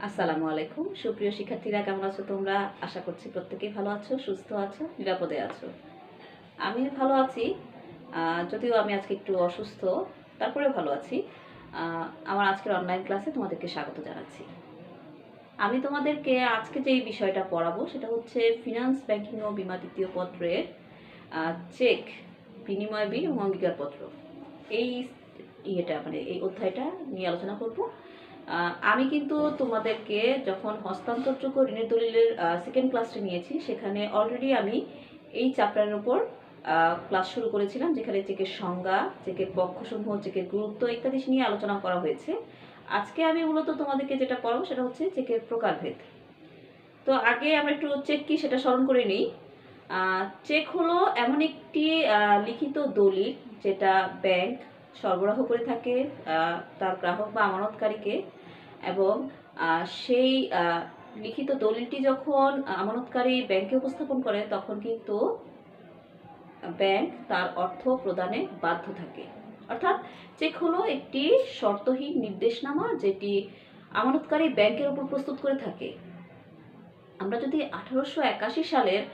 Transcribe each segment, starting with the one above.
আসসালামু আলাইকুম সুপ্রিয় শিক্ষার্থীরা, কেমন আছো তোমরা? আশা করছি প্রত্যেকেই ভালো আছো, সুস্থ আছো, নিরাপদে আছো। আমি ভালো আছি, যদিও আমি আজকে একটু অসুস্থ, তারপরে ভালো আছি। আমার আজকের অনলাইন ক্লাসে তোমাদেরকে স্বাগত জানাচ্ছি। আমি তোমাদেরকে আজকে যেই বিষয়টা পড়াবো সেটা হচ্ছে ফিনান্স, ব্যাংকিং ও বীমা তৃতীয় পত্রের চেক, বিনিময় বিল এবং অঙ্গীকারপত্র, এই এই অধ্যায়টা নিয়ে আলোচনা করব। আমি কিন্তু তোমাদেরকে যখন হস্তান্তরযোগ্য ঋণের দলিলের সেকেন্ড ক্লাসটা নিয়েছি, সেখানে অলরেডি আমি এই চ্যাপ্টারের উপর ক্লাস শুরু করেছিলাম, যেখানে চেকের সংজ্ঞা, চেকের পক্ষসমূহ, চেকের গুরুত্ব ইত্যাদি নিয়ে আলোচনা করা হয়েছে। আজকে আমি মূলত তোমাদেরকে যেটা পড়াবো সেটা হচ্ছে চেকের প্রকারভেদ। তো আগে আমরা একটু চেক কি সেটা স্মরণ করে নিই। চেক হলো এমন একটি লিখিত দলিল যেটা ব্যাংক সরবরাহ করে থাকে তার গ্রাহক বা আমানতকারীকে, এবং সেই লিখিত দলিলটি যখন আমানতকারী ব্যাংকে উপস্থাপন করে তখন কিন্তু ব্যাংক তার অর্থ প্রদানে বাধ্য থাকে। অর্থাৎ চেক হলো একটি শর্তহীন নির্দেশনামা যেটি আমানতকারী ব্যাংকের উপর প্রস্তুত করে থাকে। আমরা যদি 1881 সালের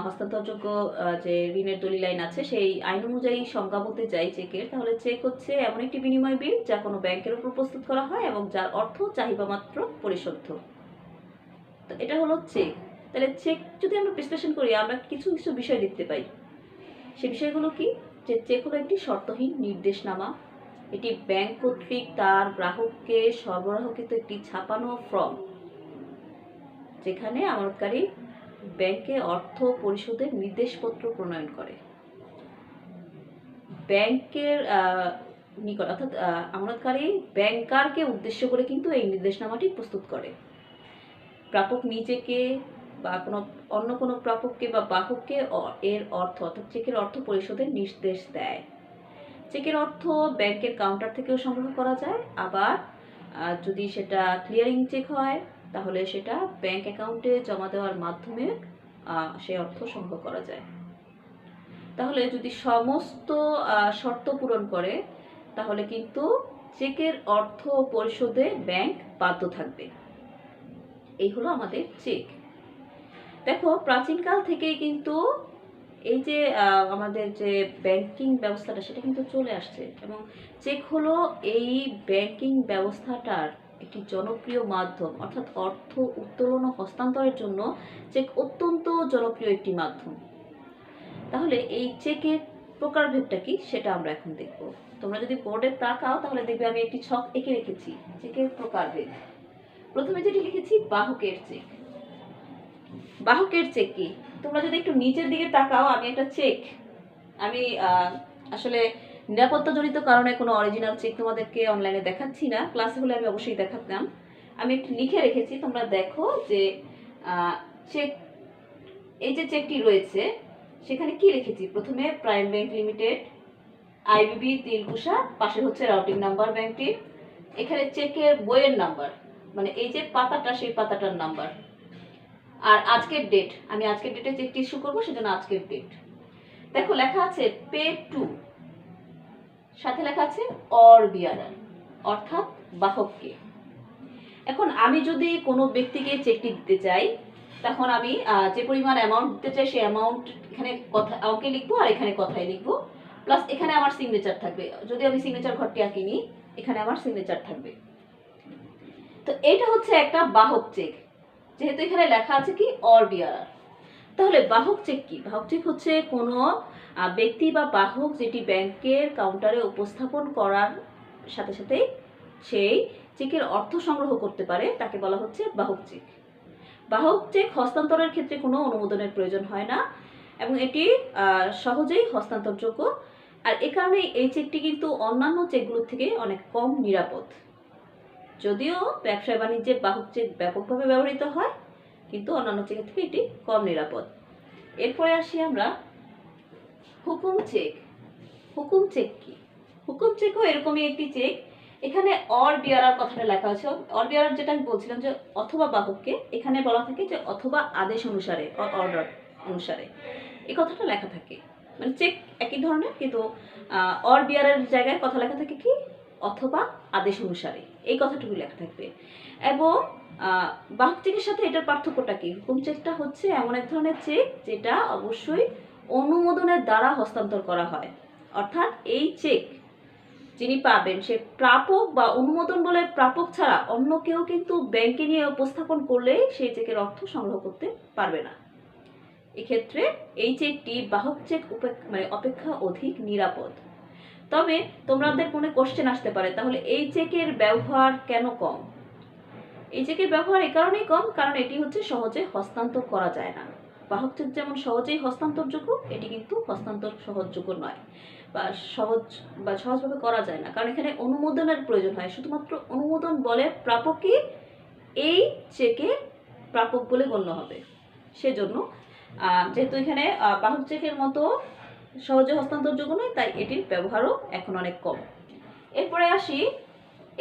হস্তান্তরযোগ্য যে ঋণের দলিল আইন আছে সেই আইন অনুযায়ী সংজ্ঞা বলতে যাই চেকের, তাহলে চেক হচ্ছে এমন একটি বিনিময় বিল যা কোনো ব্যাংকের উপর প্রস্তুত করা হয় এবং যার অর্থ চাহিদা মাত্র পরিশোধ্য। তো এটা হলো চেক। তাহলে চেক যদি আমরা বিশ্লেষণ করি, আমরা কিছু কিছু বিষয় দেখতে পাই। সে বিষয়গুলো কি? যে চেক হলো একটি শর্তহীন নির্দেশনামা। এটি ব্যাংক কর্তৃক তার গ্রাহককে সরবরাহকৃত একটি ছাপানো ফর্ম, যেখানে আমানতকারী ব্যাংকে অর্থ পরিশোধের নির্দেশপত্র প্রণয়ন করে। ব্যাংকের নিকট অর্থাৎ আমানতকারী ব্যাংকারকে উদ্দেশ্য করে কিন্তু এই নির্দেশনামাটি প্রস্তুত করে। প্রাপক নিজেকে বা অন্য কোনো প্রাপককে বা বাহককে এর অর্থ অর্থাৎ চেকের অর্থ পরিশোধের নির্দেশ দেয়। চেকের অর্থ ব্যাংকের কাউন্টার থেকেও সংগ্রহ করা যায়, আবার যদি সেটা ক্লিয়ারিং চেক হয় তাহলে সেটা ব্যাংক অ্যাকাউন্টে জমা দেওয়ার মাধ্যমে সেই অর্থ সংগ্রহ করা যায়। তাহলে যদি সমস্ত শর্ত পূরণ করে তাহলে কিন্তু চেকের অর্থ পরিশোধে ব্যাংক বাধ্য থাকবে। এই হলো আমাদের চেক। দেখো, প্রাচীনকাল থেকেই কিন্তু এই যে আমাদের যে ব্যাংকিং ব্যবস্থাটা সেটা কিন্তু চলে আসছে, এবং চেক হলো এই ব্যাংকিং ব্যবস্থাটার একটি জনপ্রিয় মাধ্যম। অর্থাৎ অর্থ উত্তোলন ও হস্তান্তরের জন্য চেক অত্যন্ত জনপ্রিয় একটি মাধ্যম। তাহলে এই চেকের প্রকারভেদটা কি সেটা আমরা এখন দেখব। তোমরা যদি বোর্ডে তাকাও তাহলে দেখবে আমি একটি ছক এঁকে রেখেছি চেকের প্রকারভেদ। প্রথমে যেটি লিখেছি বাহকের চেক। বাহকের চেক কি? তোমরা যদি একটু নিচের দিকে তাকাও, আমি একটা চেক, আমি আসলে নিরাপত্তাজনিত কারণে কোনো অরিজিনাল চেক তোমাদেরকে অনলাইনে দেখাচ্ছি না, ক্লাসে হলে আমি অবশ্যই দেখাতাম। আমি একটু লিখে রেখেছি, তোমরা দেখো যে চেক, এই যে চেকটি রয়েছে সেখানে কি লিখেছি। প্রথমে প্রাইম ব্যাংক লিমিটেড, আইবিবি তিলকুষা, পাশে হচ্ছে রাউটিং নাম্বার ব্যাংকটির, এখানে চেকের বইয়ের নাম্বার, মানে এই যে পাতাটা সেই পাতাটার নাম্বার, আর আজকের ডেট। আমি আজকের ডেটে চেকটি ইস্যু করবো, সেজন্য আজকের ডেট। দেখো লেখা আছে পে টু, সাথে লেখা আছে অর বিয়ারার, অর্থাৎ বাহককে। এখন আমি যদি কোনো ব্যক্তিকে চেকটি দিতে চাই, তখন আমি যে পরিমাণ অ্যামাউন্ট দিতে চাই সেই অ্যামাউন্ট এখানে কথা অঙ্কে লিখবো, আর এখানে কথায় লিখবো, প্লাস এখানে আমার সিগনেচার থাকবে। যদি আমি সিগনেচার ঘরটি আঁকিনি, এখানে আমার সিগনেচার থাকবে। তো এটা হচ্ছে একটা বাহক চেক, যেহেতু এখানে লেখা আছে কি অর বিয়ারার। তাহলে বাহক চেক কি? বাহক চেক হচ্ছে কোনো ব্যক্তি বা বাহক যেটি ব্যাংকের কাউন্টারে উপস্থাপন করার সাথে সাথে সেই চেকের অর্থ সংগ্রহ করতে পারে, তাকে বলা হচ্ছে বাহক চেক। বাহক চেক হস্তান্তরের ক্ষেত্রে কোনো অনুমোদনের প্রয়োজন হয় না, এবং এটি সহজেই হস্তান্তরযোগ্য। আর এ কারণে এই চেকটি কিন্তু অন্যান্য চেকগুলোর থেকে অনেক কম নিরাপদ। যদিও ব্যবসা বাণিজ্যে বাহক চেক ব্যাপকভাবে ব্যবহৃত হয়, কিন্তু অন্যান্য চেকের থেকে এটি কম নিরাপদ। এরপরে আসি আমরা হুকুম চেক। হুকুম চেক কি? হুকুম চেকও এরকমই একটি চেক। এখানে অর বিয়ারার কথাটা লেখা আছে। অর বিয়ারার যেটা আমি বলছিলাম যে অথবা বাহককে, এখানে বলা থাকে যে অথবা আদেশ অনুসারে, অর্ডার অনুসারে, এই কথাটা লেখা থাকে। মানে চেক একই ধরনের, কিন্তু অর বিয়ারার জায়গায় কথা লেখা থাকে কি অথবা আদেশ অনুসারে, এই কথাটুকু লেখা থাকবে। এবং বাহক চেকের সাথে এটার পার্থক্যটা কি? হুকুম চেকটা হচ্ছে এমন এক ধরনের চেক যেটা অবশ্যই অনুমোদনের দ্বারা হস্তান্তর করা হয়। অর্থাৎ এই চেক যিনি পাবেন সে প্রাপক বা অনুমোদন বলে প্রাপক ছাড়া অন্য কেউ কিন্তু ব্যাংকে নিয়ে উপস্থাপন করলে সেই চেকের অর্থ সংগ্রহ করতে পারবে না। এক্ষেত্রে এই চেকটি বাহক চেক অপেক্ষা অধিক নিরাপদ। তবে তোমাদের মনে কোশ্চেন আসতে পারে, তাহলে এই চেকের ব্যবহার কেন কম? এই চেকের ব্যবহার এই কারণেই কম কারণ এটি হচ্ছে সহজে হস্তান্তর করা যায় না। বাহক চেক যেমন সহজেই হস্তান্তরযোগ্য, এটি কিন্তু হস্তান্তর সহজযোগ্য নয় বা সহজভাবে করা যায় না, কারণ এখানে অনুমোদনের প্রয়োজন হয়। শুধুমাত্র অনুমোদন বলে প্রাপকই এই চেকের প্রাপক বলে গণ্য হবে। সেজন্য যেহেতু এখানে বাহক চেকের মতো সহজে হস্তান্তরযোগ্য নয়, তাই এটির ব্যবহারও এখন অনেক কম। এরপরে আসি,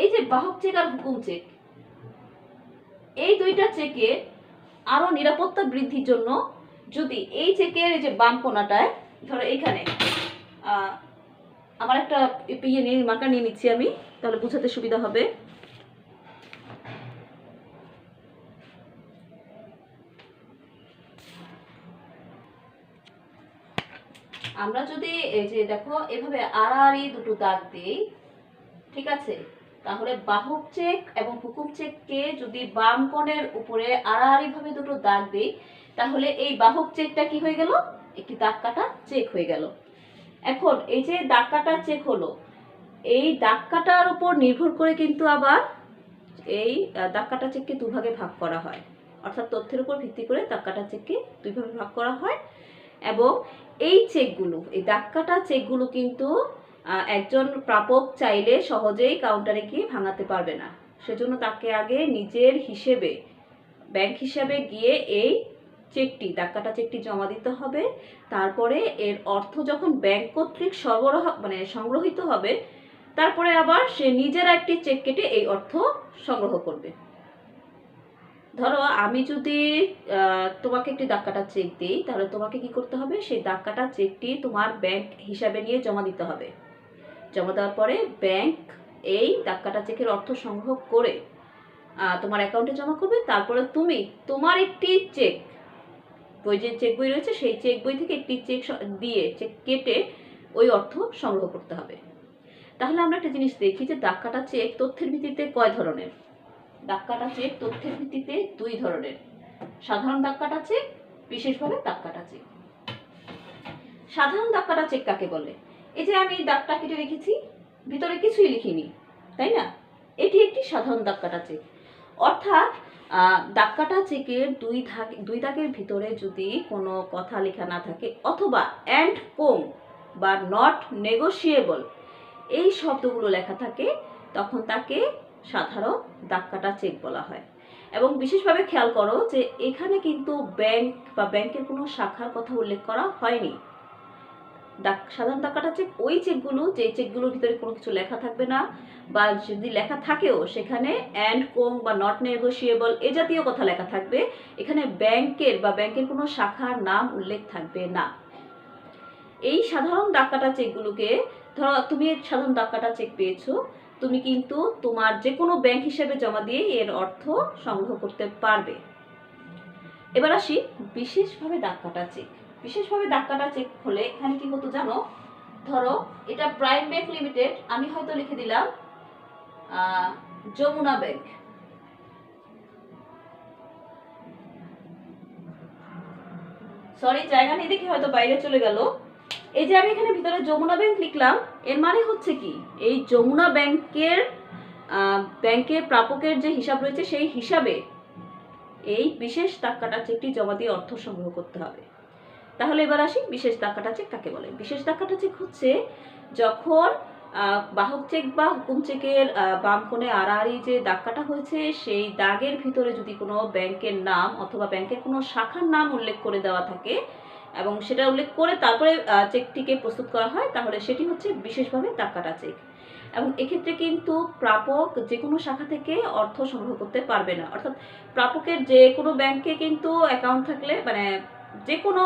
এই যে বাহক চেক আর হুকুম চেক, এই দুইটা চেকে আরো নিরাপত্তা বৃদ্ধির জন্য যদি এই চেকের এই যে বাম কোণাটায়, ধরো এইখানে আমার একটা মার্কার নিয়ে নিচ্ছি আমি, তাহলে বুঝাতে সুবিধা হবে। আমরা যদি এই যে দেখো এভাবে আড়াআড়ি দুটো দাগ দিই, ঠিক আছে, তাহলে বাহক চেক এবং হুকুম চেককে যদি বাম কোণের উপরে আড়াআড়ি ভাবে দুটো দাগ দিই, তাহলে এই বাহক চেকটা কি হয়ে গেল? একটি দাগ কাটা চেক হয়ে গেল। এখন এই যে দাগ কাটা চেক হলো, এই দাগ কাটার উপর নির্ভর করে কিন্তু আবার এই দাগ কাটা চেককে দুভাগে ভাগ করা হয়। অর্থাৎ তথ্যের উপর ভিত্তি করে দাগ কাটা চেককে দুই ভাগে ভাগ করা হয়। এবং এই চেকগুলো, এই দাগ কাটা চেকগুলো কিন্তু একজন প্রাপক চাইলে সহজেই কাউন্টারে গিয়ে ভাঙাতে পারবে না। সেজন্য তাকে আগে নিজের হিসেবে, ব্যাংক হিসাবে গিয়ে এই চেকটি, দাগ কাটা চেকটি জমা দিতে হবে। তারপরে এর অর্থ যখন ব্যাংক কর্তৃক সংগ্রহিত হবে, তারপরে আবার সে নিজের একটি চেক কেটে এই অর্থ সংগ্রহ করবে। ধরো আমি যদি তোমাকে একটি দাগ কাটা চেক দিই, তাহলে তোমাকে কি করতে হবে? সেই দাগ কাটা চেকটি তোমার ব্যাংক হিসাবে নিয়ে জমা দিতে হবে। জমা দেওয়ার পরে ব্যাংক এই দাগ কাটা চেকের অর্থ সংগ্রহ করে তোমার অ্যাকাউন্টে জমা করবে। তারপরে তুমি তোমার একটি চেক, ওই যে চেক বই রয়েছে সেই চেক বই থেকে একটি চেক দিয়ে চেক কেটে ওই অর্থ সংগ্রহ করতে হবে। তাহলে আমরা একটা জিনিস দেখি যে দাগ কাটা চেক তথ্যের ভিত্তিতে কয় ধরনের? দাগ কাটা চেক তথ্যের ভিত্তিতে দুই ধরনের, সাধারণ দাগ কাটা চেক, বিশেষভাবে দাগ কাটা চেক। সাধারণ দাগ কাটা চেক কাকে বলে? এই যে আমি দাগটা কেটে রেখেছি, ভিতরে কিছুই লিখিনি, তাই না? এটি একটি সাধারণ দাগ কাটা চেক। অর্থাৎ দাগ কাটা চেকের দুই দাগের ভিতরে যদি কোনো কথা লেখা না থাকে, অথবা অ্যান্ড কোং বা নট নেগোশিয়েবল এই শব্দগুলো লেখা থাকে, তখন তাকে সাধারণ দাগ কাটা চেক বলা হয়। এবং বিশেষভাবে খেয়াল করো যে এখানে কিন্তু ব্যাংক বা ব্যাংকের কোনো শাখার কথা উল্লেখ করা হয়নি। সাধারণ দাগ কাটা চেক ওই চেকগুলো, যে চেকগুলোর ভিতরে কোনো কিছু লেখা থাকবে না, বা যদি লেখা থাকেও সেখানে অ্যান্ড কোং বা নট নেগোশিয়েবল এ জাতীয় কথা লেখা থাকবে। এখানে ব্যাংকের বা ব্যাংকের কোনো শাখার নাম উল্লেখ থাকবে না। এই সাধারণ দাগ কাটা চেকগুলোকে, ধরো তুমি সাধারণ দাগ কাটা চেক পেয়েছো, তুমি কিন্তু তোমার যে কোনো ব্যাংক হিসেবে জমা দিয়ে এর অর্থ সংগ্রহ করতে পারবে। এবার আসি বিশেষভাবে দাগ কাটা চেক। বিশেষভাবে দাগ কাটা চেক হলে এখানে কি হতো জানো? ধরো এটা প্রাইম ব্যাংক লিমিটেড, আমি হয়তো লিখে দিলাম যমুনা ব্যাংক। সরি, জায়গা নেই দেখে হয়তো বাইরে চলে গেল। এই যে আমি এখানে ভিতরে যমুনা ব্যাংক লিখলাম, এর মানে হচ্ছে কি, এই যমুনা ব্যাংকের প্রাপকের যে হিসাব রয়েছে সেই হিসাবে এই বিশেষ দাগ কাটা চেকটি জমা দিয়ে অর্থ সংগ্রহ করতে হবে। তাহলে এবার আসি বিশেষ দাগ কাটা চেক কাকে বলে। বিশেষ দাগ কাটা চেক হচ্ছে যখন বাহক চেক বা হুকুম চেকের বাম কোণে আড়াআড়ি যে দাগ কাটা হয়েছে, সেই দাগের ভিতরে যদি কোনো ব্যাংকের নাম অথবা ব্যাংকের কোনো শাখার নাম উল্লেখ করে দেওয়া থাকে এবং সেটা উল্লেখ করে তারপরে চেকটিকে প্রস্তুত করা হয়, তাহলে সেটি হচ্ছে বিশেষভাবে দাগ কাটা চেক। এবং এক্ষেত্রে কিন্তু প্রাপক যে কোনো শাখা থেকে অর্থ সংগ্রহ করতে পারবে না। অর্থাৎ প্রাপকের যে কোনো ব্যাংকে কিন্তু অ্যাকাউন্ট থাকলে, যে কোনো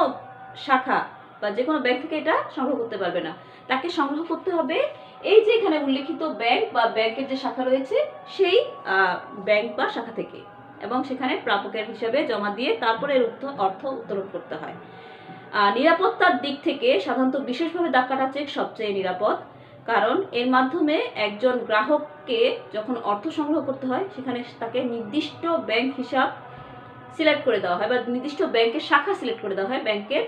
শাখা বা যে কোনো ব্যাংক থেকে এটা সংগ্রহ করতে পারবে না। তাকে সংগ্রহ করতে হবে এই যে এখানে উল্লেখিত ব্যাংক বা ব্যাংকের যে শাখা রয়েছে সেই ব্যাংক বা শাখা থেকে। এবং সেখানে প্রাপকের হিসাবে জমা দিয়ে তারপরে এর অর্থ উত্তোলন করতে হয়। নিরাপত্তার দিক থেকে সাধারণত বিশেষভাবে দাগ কাটা চেক সবচেয়ে নিরাপদ, কারণ এর মাধ্যমে একজন গ্রাহককে যখন অর্থ সংগ্রহ করতে হয় সেখানে তাকে নির্দিষ্ট ব্যাংক হিসাব সিলেক্ট করে দেওয়া হয় বা নির্দিষ্ট ব্যাংকের শাখা সিলেক্ট করে দেওয়া হয়, ব্যাংকের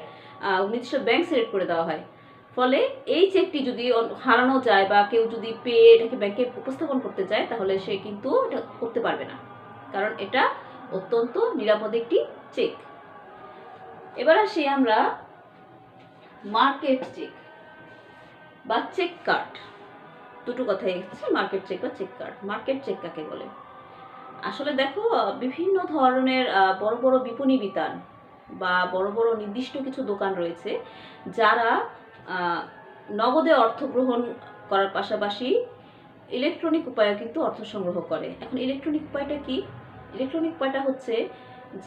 নির্দিষ্ট ব্যাংক সিলেক্ট করে দেওয়া হয়। ফলে এই চেকটি যদি হারানো যায় বা কেউ যদি পেয়ে এটাকে ব্যাংকে উপস্থাপন করতে চায় তাহলে সে কিন্তু এটা করতে পারবে না, কারণ এটা অত্যন্ত নিরাপদ একটি চেক। এবার আসি আমরা মার্কেট চেক বা চেক কার্ড। দুটো কথাই হচ্ছে মার্কেট চেক বা চেক কার্ড। মার্কেট চেক কাকে বলে? আসলে দেখো, বিভিন্ন ধরনের বড় বড় বিপণী বিতান বা বড় বড় নির্দিষ্ট কিছু দোকান রয়েছে যারা নগদে অর্থ গ্রহণ করার পাশাপাশি ইলেকট্রনিক উপায়ে কিন্তু অর্থ সংগ্রহ করে। এখন ইলেকট্রনিক উপায়টা কি? ইলেকট্রনিক উপায়টা হচ্ছে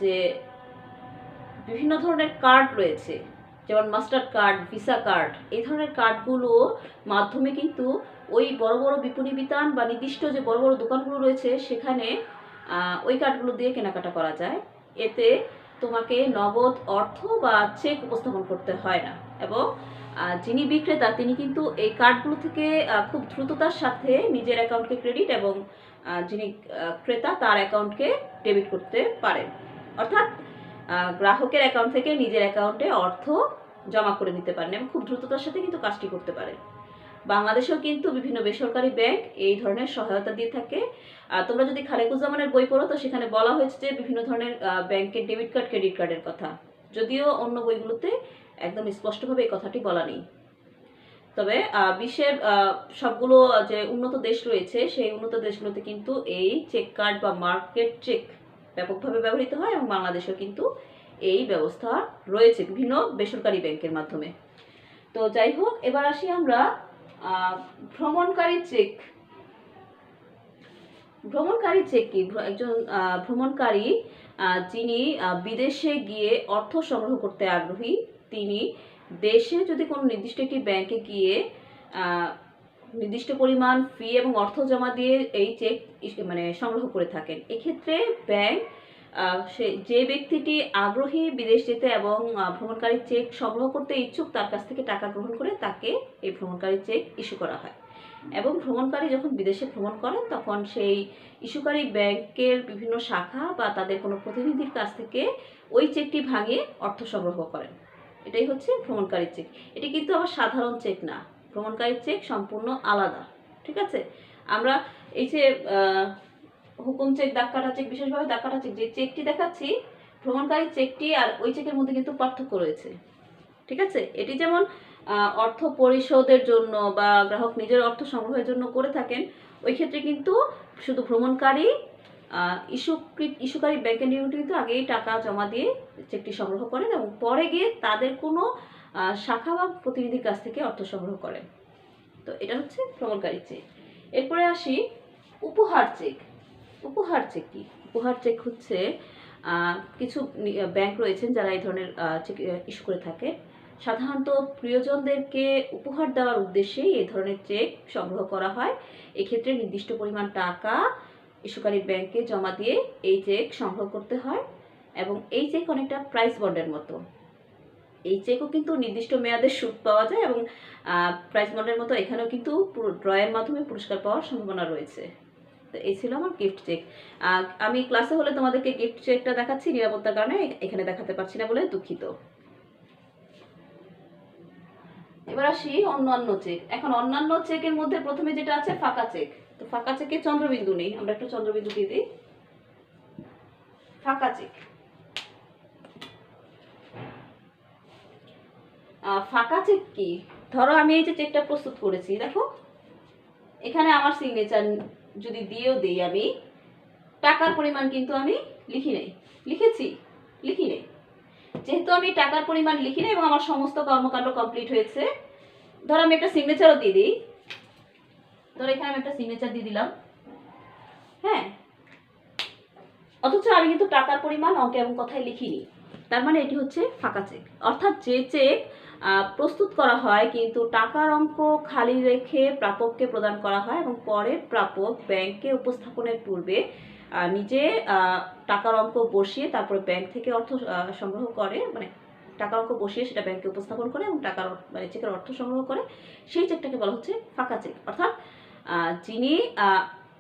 যে বিভিন্ন ধরনের কার্ড রয়েছে, যেমন মাস্টার কার্ড, ভিসা কার্ড, এই ধরনের কার্ডগুলো মাধ্যমে কিন্তু ওই বড় বড় বিপণী বিতান বা নির্দিষ্ট যে বড় বড় দোকানগুলো রয়েছে সেখানে ওই কার্ডগুলো দিয়ে কেনাকাটা করা যায়। এতে তোমাকে নগদ অর্থ বা চেক উপস্থাপন করতে হয় না, এবং যিনি বিক্রেতা তিনি কিন্তু এই কার্ডগুলো থেকে খুব দ্রুততার সাথে নিজের অ্যাকাউন্টকে ক্রেডিট এবং যিনি ক্রেতা তার অ্যাকাউন্টকে ডেবিট করতে পারেন। অর্থাৎ গ্রাহকের অ্যাকাউন্ট থেকে নিজের অ্যাকাউন্টে অর্থ জমা করে নিতে পারেন এবং খুব দ্রুততার সাথে কিন্তু কাজটি করতে পারেন। বাংলাদেশেও কিন্তু বিভিন্ন বেসরকারি ব্যাংক এই ধরনের সহায়তা দিয়ে থাকে। তোমরা যদি খালেকুজ্জামানের বই পড়ো তো সেখানে বলা হয়েছে যে বিভিন্ন ধরনের ব্যাংকের ডেবিট কার্ড, ক্রেডিট কার্ডের কথা, যদিও অন্য বইগুলোতে একদম স্পষ্টভাবে এই কথাটি বলা নেই। তবে বিশ্বের সবগুলো যে উন্নত দেশ রয়েছে সেই উন্নত দেশগুলোতে কিন্তু এই চেক কার্ড বা মার্কেট চেক ব্যাপকভাবে ব্যবহৃত হয়, এবং বাংলাদেশেও কিন্তু এই ব্যবস্থা রয়েছে বিভিন্ন বেসরকারি ব্যাংকের মাধ্যমে। তো যাই হোক, এবার আসি আমরা ভ্রমণকারী চেক। ভ্রমণকারী চেক কি? একজন ভ্রমণকারী যিনি বিদেশে গিয়ে অর্থ সংগ্রহ করতে আগ্রহী, তিনি দেশে যদি কোনো নির্দিষ্ট একটি ব্যাংকে গিয়ে নির্দিষ্ট পরিমাণ ফি এবং অর্থ জমা দিয়ে এই চেক সংগ্রহ করে থাকেন। এক্ষেত্রে ব্যাংক যে ব্যক্তিটি আগ্রহী বিদেশ যেতে এবং ভ্রমণকারী চেক সংগ্রহ করতে ইচ্ছুক তার কাছ থেকে টাকা গ্রহণ করে তাকে এই ভ্রমণকারী চেক ইস্যু করা হয়। এবং ভ্রমণকারী যখন বিদেশে ভ্রমণ করেন তখন সেই ইস্যুকারী ব্যাংকের বিভিন্ন শাখা বা তাদের কোনো প্রতিনিধির কাছ থেকে ওই চেকটি ভাঙিয়ে অর্থ সংগ্রহ করেন। এটাই হচ্ছে ভ্রমণকারী চেক। এটি কিন্তু আবার সাধারণ চেক না, ভ্রমণকারী চেক সম্পূর্ণ আলাদা। ঠিক আছে? আমরা এই যে হুকুম চেক, দাগ কাটা চেক, বিশেষভাবে দাগ কাটা চেক, যে চেকটি দেখাচ্ছি ভ্রমণকারী চেকটি আর ওই চেকের মধ্যে কিন্তু পার্থক্য রয়েছে। ঠিক আছে? এটি যেমন অর্থ পরিশোধের জন্য বা গ্রাহক নিজের অর্থ সংগ্রহের জন্য করে থাকেন, ওই ক্ষেত্রে কিন্তু শুধু ভ্রমণকারী ইস্যুকারী ব্যাংকের নিয়মটি কিন্তু আগেই টাকা জমা দিয়ে চেকটি সংগ্রহ করেন এবং পরে গিয়ে তাদের কোনো শাখা বা প্রতিনিধির কাছ থেকে অর্থ সংগ্রহ করেন। তো এটা হচ্ছে ভ্রমণকারী চেক। এরপরে আসি উপহার চেক। উপহার চেক কি? উপহার চেক হচ্ছে কিছু ব্যাংক রয়েছেন যারা এই ধরনের চেক ইস্যু করে থাকে। সাধারণত প্রিয়জনদেরকে উপহার দেওয়ার উদ্দেশ্যেই এই ধরনের চেক সংগ্রহ করা হয়। এক্ষেত্রে নির্দিষ্ট পরিমাণ টাকা ইস্যুকারী ব্যাংকে জমা দিয়ে এই চেক সংগ্রহ করতে হয়, এবং এই চেক অনেকটা প্রাইস বন্ডের মতো। এই চেকও কিন্তু নির্দিষ্ট মেয়াদে সুদ পাওয়া যায়, এবং প্রাইস বন্ডের মতো এখানেও কিন্তু ড্রয়ের মাধ্যমে পুরস্কার পাওয়ার সম্ভাবনা রয়েছে। তো এই ছিল আমার গিফট চেক। আমি ক্লাসে হলে তোমাদেরকে গিফট চেকটা দেখাচ্ছি, নিরাপত্তার কারণে এখানে দেখাতে পারছি না বলে দুঃখিত। এবার আসি অন্যান্য চেক। এখন অন্যান্য চেকের মধ্যে প্রথমে যেটা আছে ফাঁকা চেক। তো ফাঁকা চেকে চন্দ্রবিন্দু নেই, আমরা একটু চন্দ্রবিন্দু দিয়ে দিই। ফাঁকা চেক। ফাঁকা চেক কি? ধরো আমি এই যে চেকটা প্রস্তুত করেছি, দেখো এখানে আমার সিগনেচার যদি দিয়েও দিই, আমি টাকার পরিমাণ কিন্তু আমি লিখি নেই। লিখি নেই। যেহেতু আমি টাকার পরিমাণ লিখি নেই এবং আমার সমস্ত কর্মকাণ্ড কমপ্লিট হয়েছে, ধরো আমি একটা সিগনেচারও দিয়ে দিই। ধরো এখানে আমি একটা সিগনেচার দিয়ে দিলাম, হ্যাঁ, অথচ আমি কিন্তু টাকার পরিমাণ অঙ্কে এবং কথায় লিখিনি। তার মানে এটি হচ্ছে ফাঁকা চেক। অর্থাৎ যে চেক প্রস্তুত করা হয় কিন্তু টাকার অঙ্ক খালি রেখে প্রাপককে প্রদান করা হয় এবং পরে প্রাপক ব্যাংকে উপস্থাপনের পূর্বে নিজে টাকার অঙ্ক বসিয়ে তারপরে ব্যাংক থেকে অর্থ সংগ্রহ করে, মানে টাকার অঙ্ক বসিয়ে সেটা ব্যাংকে উপস্থাপন করে এবং টাকার মানে চেকের অর্থ সংগ্রহ করে, সেই চেকটাকে বলা হচ্ছে ফাঁকা চেক। অর্থাৎ যিনি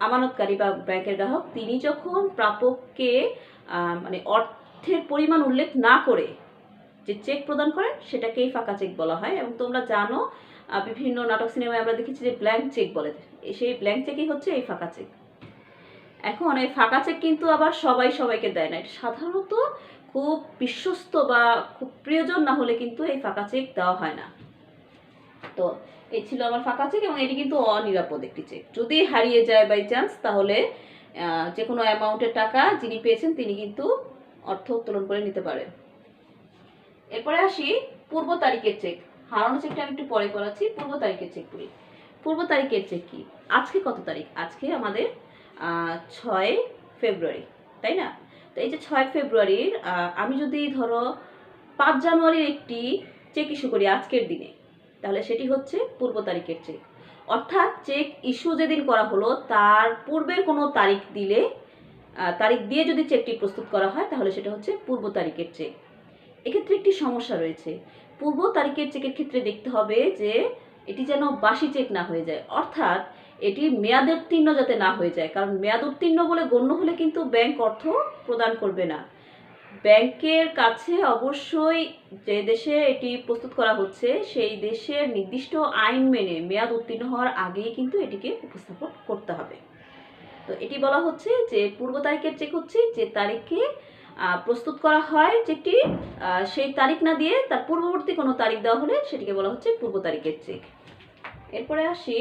আমানতকারী বা ব্যাংকের গ্রাহক, তিনি যখন প্রাপককে মানে অর্থের পরিমাণ উল্লেখ না করে যে চেক প্রদান করেন সেটাকেই ফাঁকা চেক বলা হয়। এবং তোমরা জানো বিভিন্ন নাটক সিনেমায় আমরা দেখেছি যে ব্ল্যাঙ্ক চেক বলে, সেই ব্ল্যাঙ্ক চেকই হচ্ছে এই ফাঁকা চেক। এখন এই ফাঁকা চেক কিন্তু আবার সবাই সবাইকে দেয় না, এটা সাধারণত খুব বিশ্বস্ত বা খুব প্রিয়জন না হলে কিন্তু এই ফাঁকা চেক দেওয়া হয় না। তো এই ছিল আমার ফাঁকা চেক, এবং এটি কিন্তু অনিরাপদ একটি চেক। যদি হারিয়ে যায় বাই চান্স, তাহলে যে কোনো অ্যামাউন্টের টাকা যিনি পেয়েছেন তিনি কিন্তু অর্থ উত্তোলন করে নিতে পারেন। এরপরে আসি পূর্ব তারিখের চেক। হারানো চেকটা আমি একটু পরে করাচ্ছি, পূর্ব তারিখের চেক করি। পূর্ব তারিখের চেক কি? আজকে কত তারিখ? আজকে আমাদের 6 ফেব্রুয়ারি, তাই না? তো এই যে 6 ফেব্রুয়ারির আমি যদি ধরো 5 জানুয়ারির একটি চেক ইস্যু করি আজকের দিনে, তাহলে সেটি হচ্ছে পূর্ব তারিখের চেক। অর্থাৎ চেক ইস্যু যেদিন করা হলো তার পূর্বের কোনো তারিখ দিলে, তারিখ দিয়ে যদি চেকটি প্রস্তুত করা হয় তাহলে সেটা হচ্ছে পূর্ব তারিখের চেক। এক্ষেত্রে একটি সমস্যা রয়েছে। পূর্ব তারিখের চেকের ক্ষেত্রে দেখতে হবে যে এটি যেন বাসি চেক না হয়ে যায়, অর্থাৎ এটি মেয়াদ উত্তীর্ণ যাতে না হয়ে যায়। কারণ মেয়াদ উত্তীর্ণ বলে গণ্য হলে কিন্তু ব্যাংক অর্থ প্রদান করবে না। ব্যাংকের কাছে অবশ্যই যে দেশে এটি প্রস্তুত করা হচ্ছে সেই দেশের নির্দিষ্ট আইন মেনে মেয়াদ উত্তীর্ণ হওয়ার আগেই কিন্তু এটিকে উপস্থাপন করতে হবে। তো এটি বলা হচ্ছে যে পূর্ব তারিখের চেক হচ্ছে যে তারিখে প্রস্তুত করা হয় যেটি, সেই তারিখ না দিয়ে তার পূর্ববর্তী কোনো তারিখ দেওয়া হলে সেটিকে বলা হচ্ছে পূর্ব তারিখের চেক। এরপরে আসি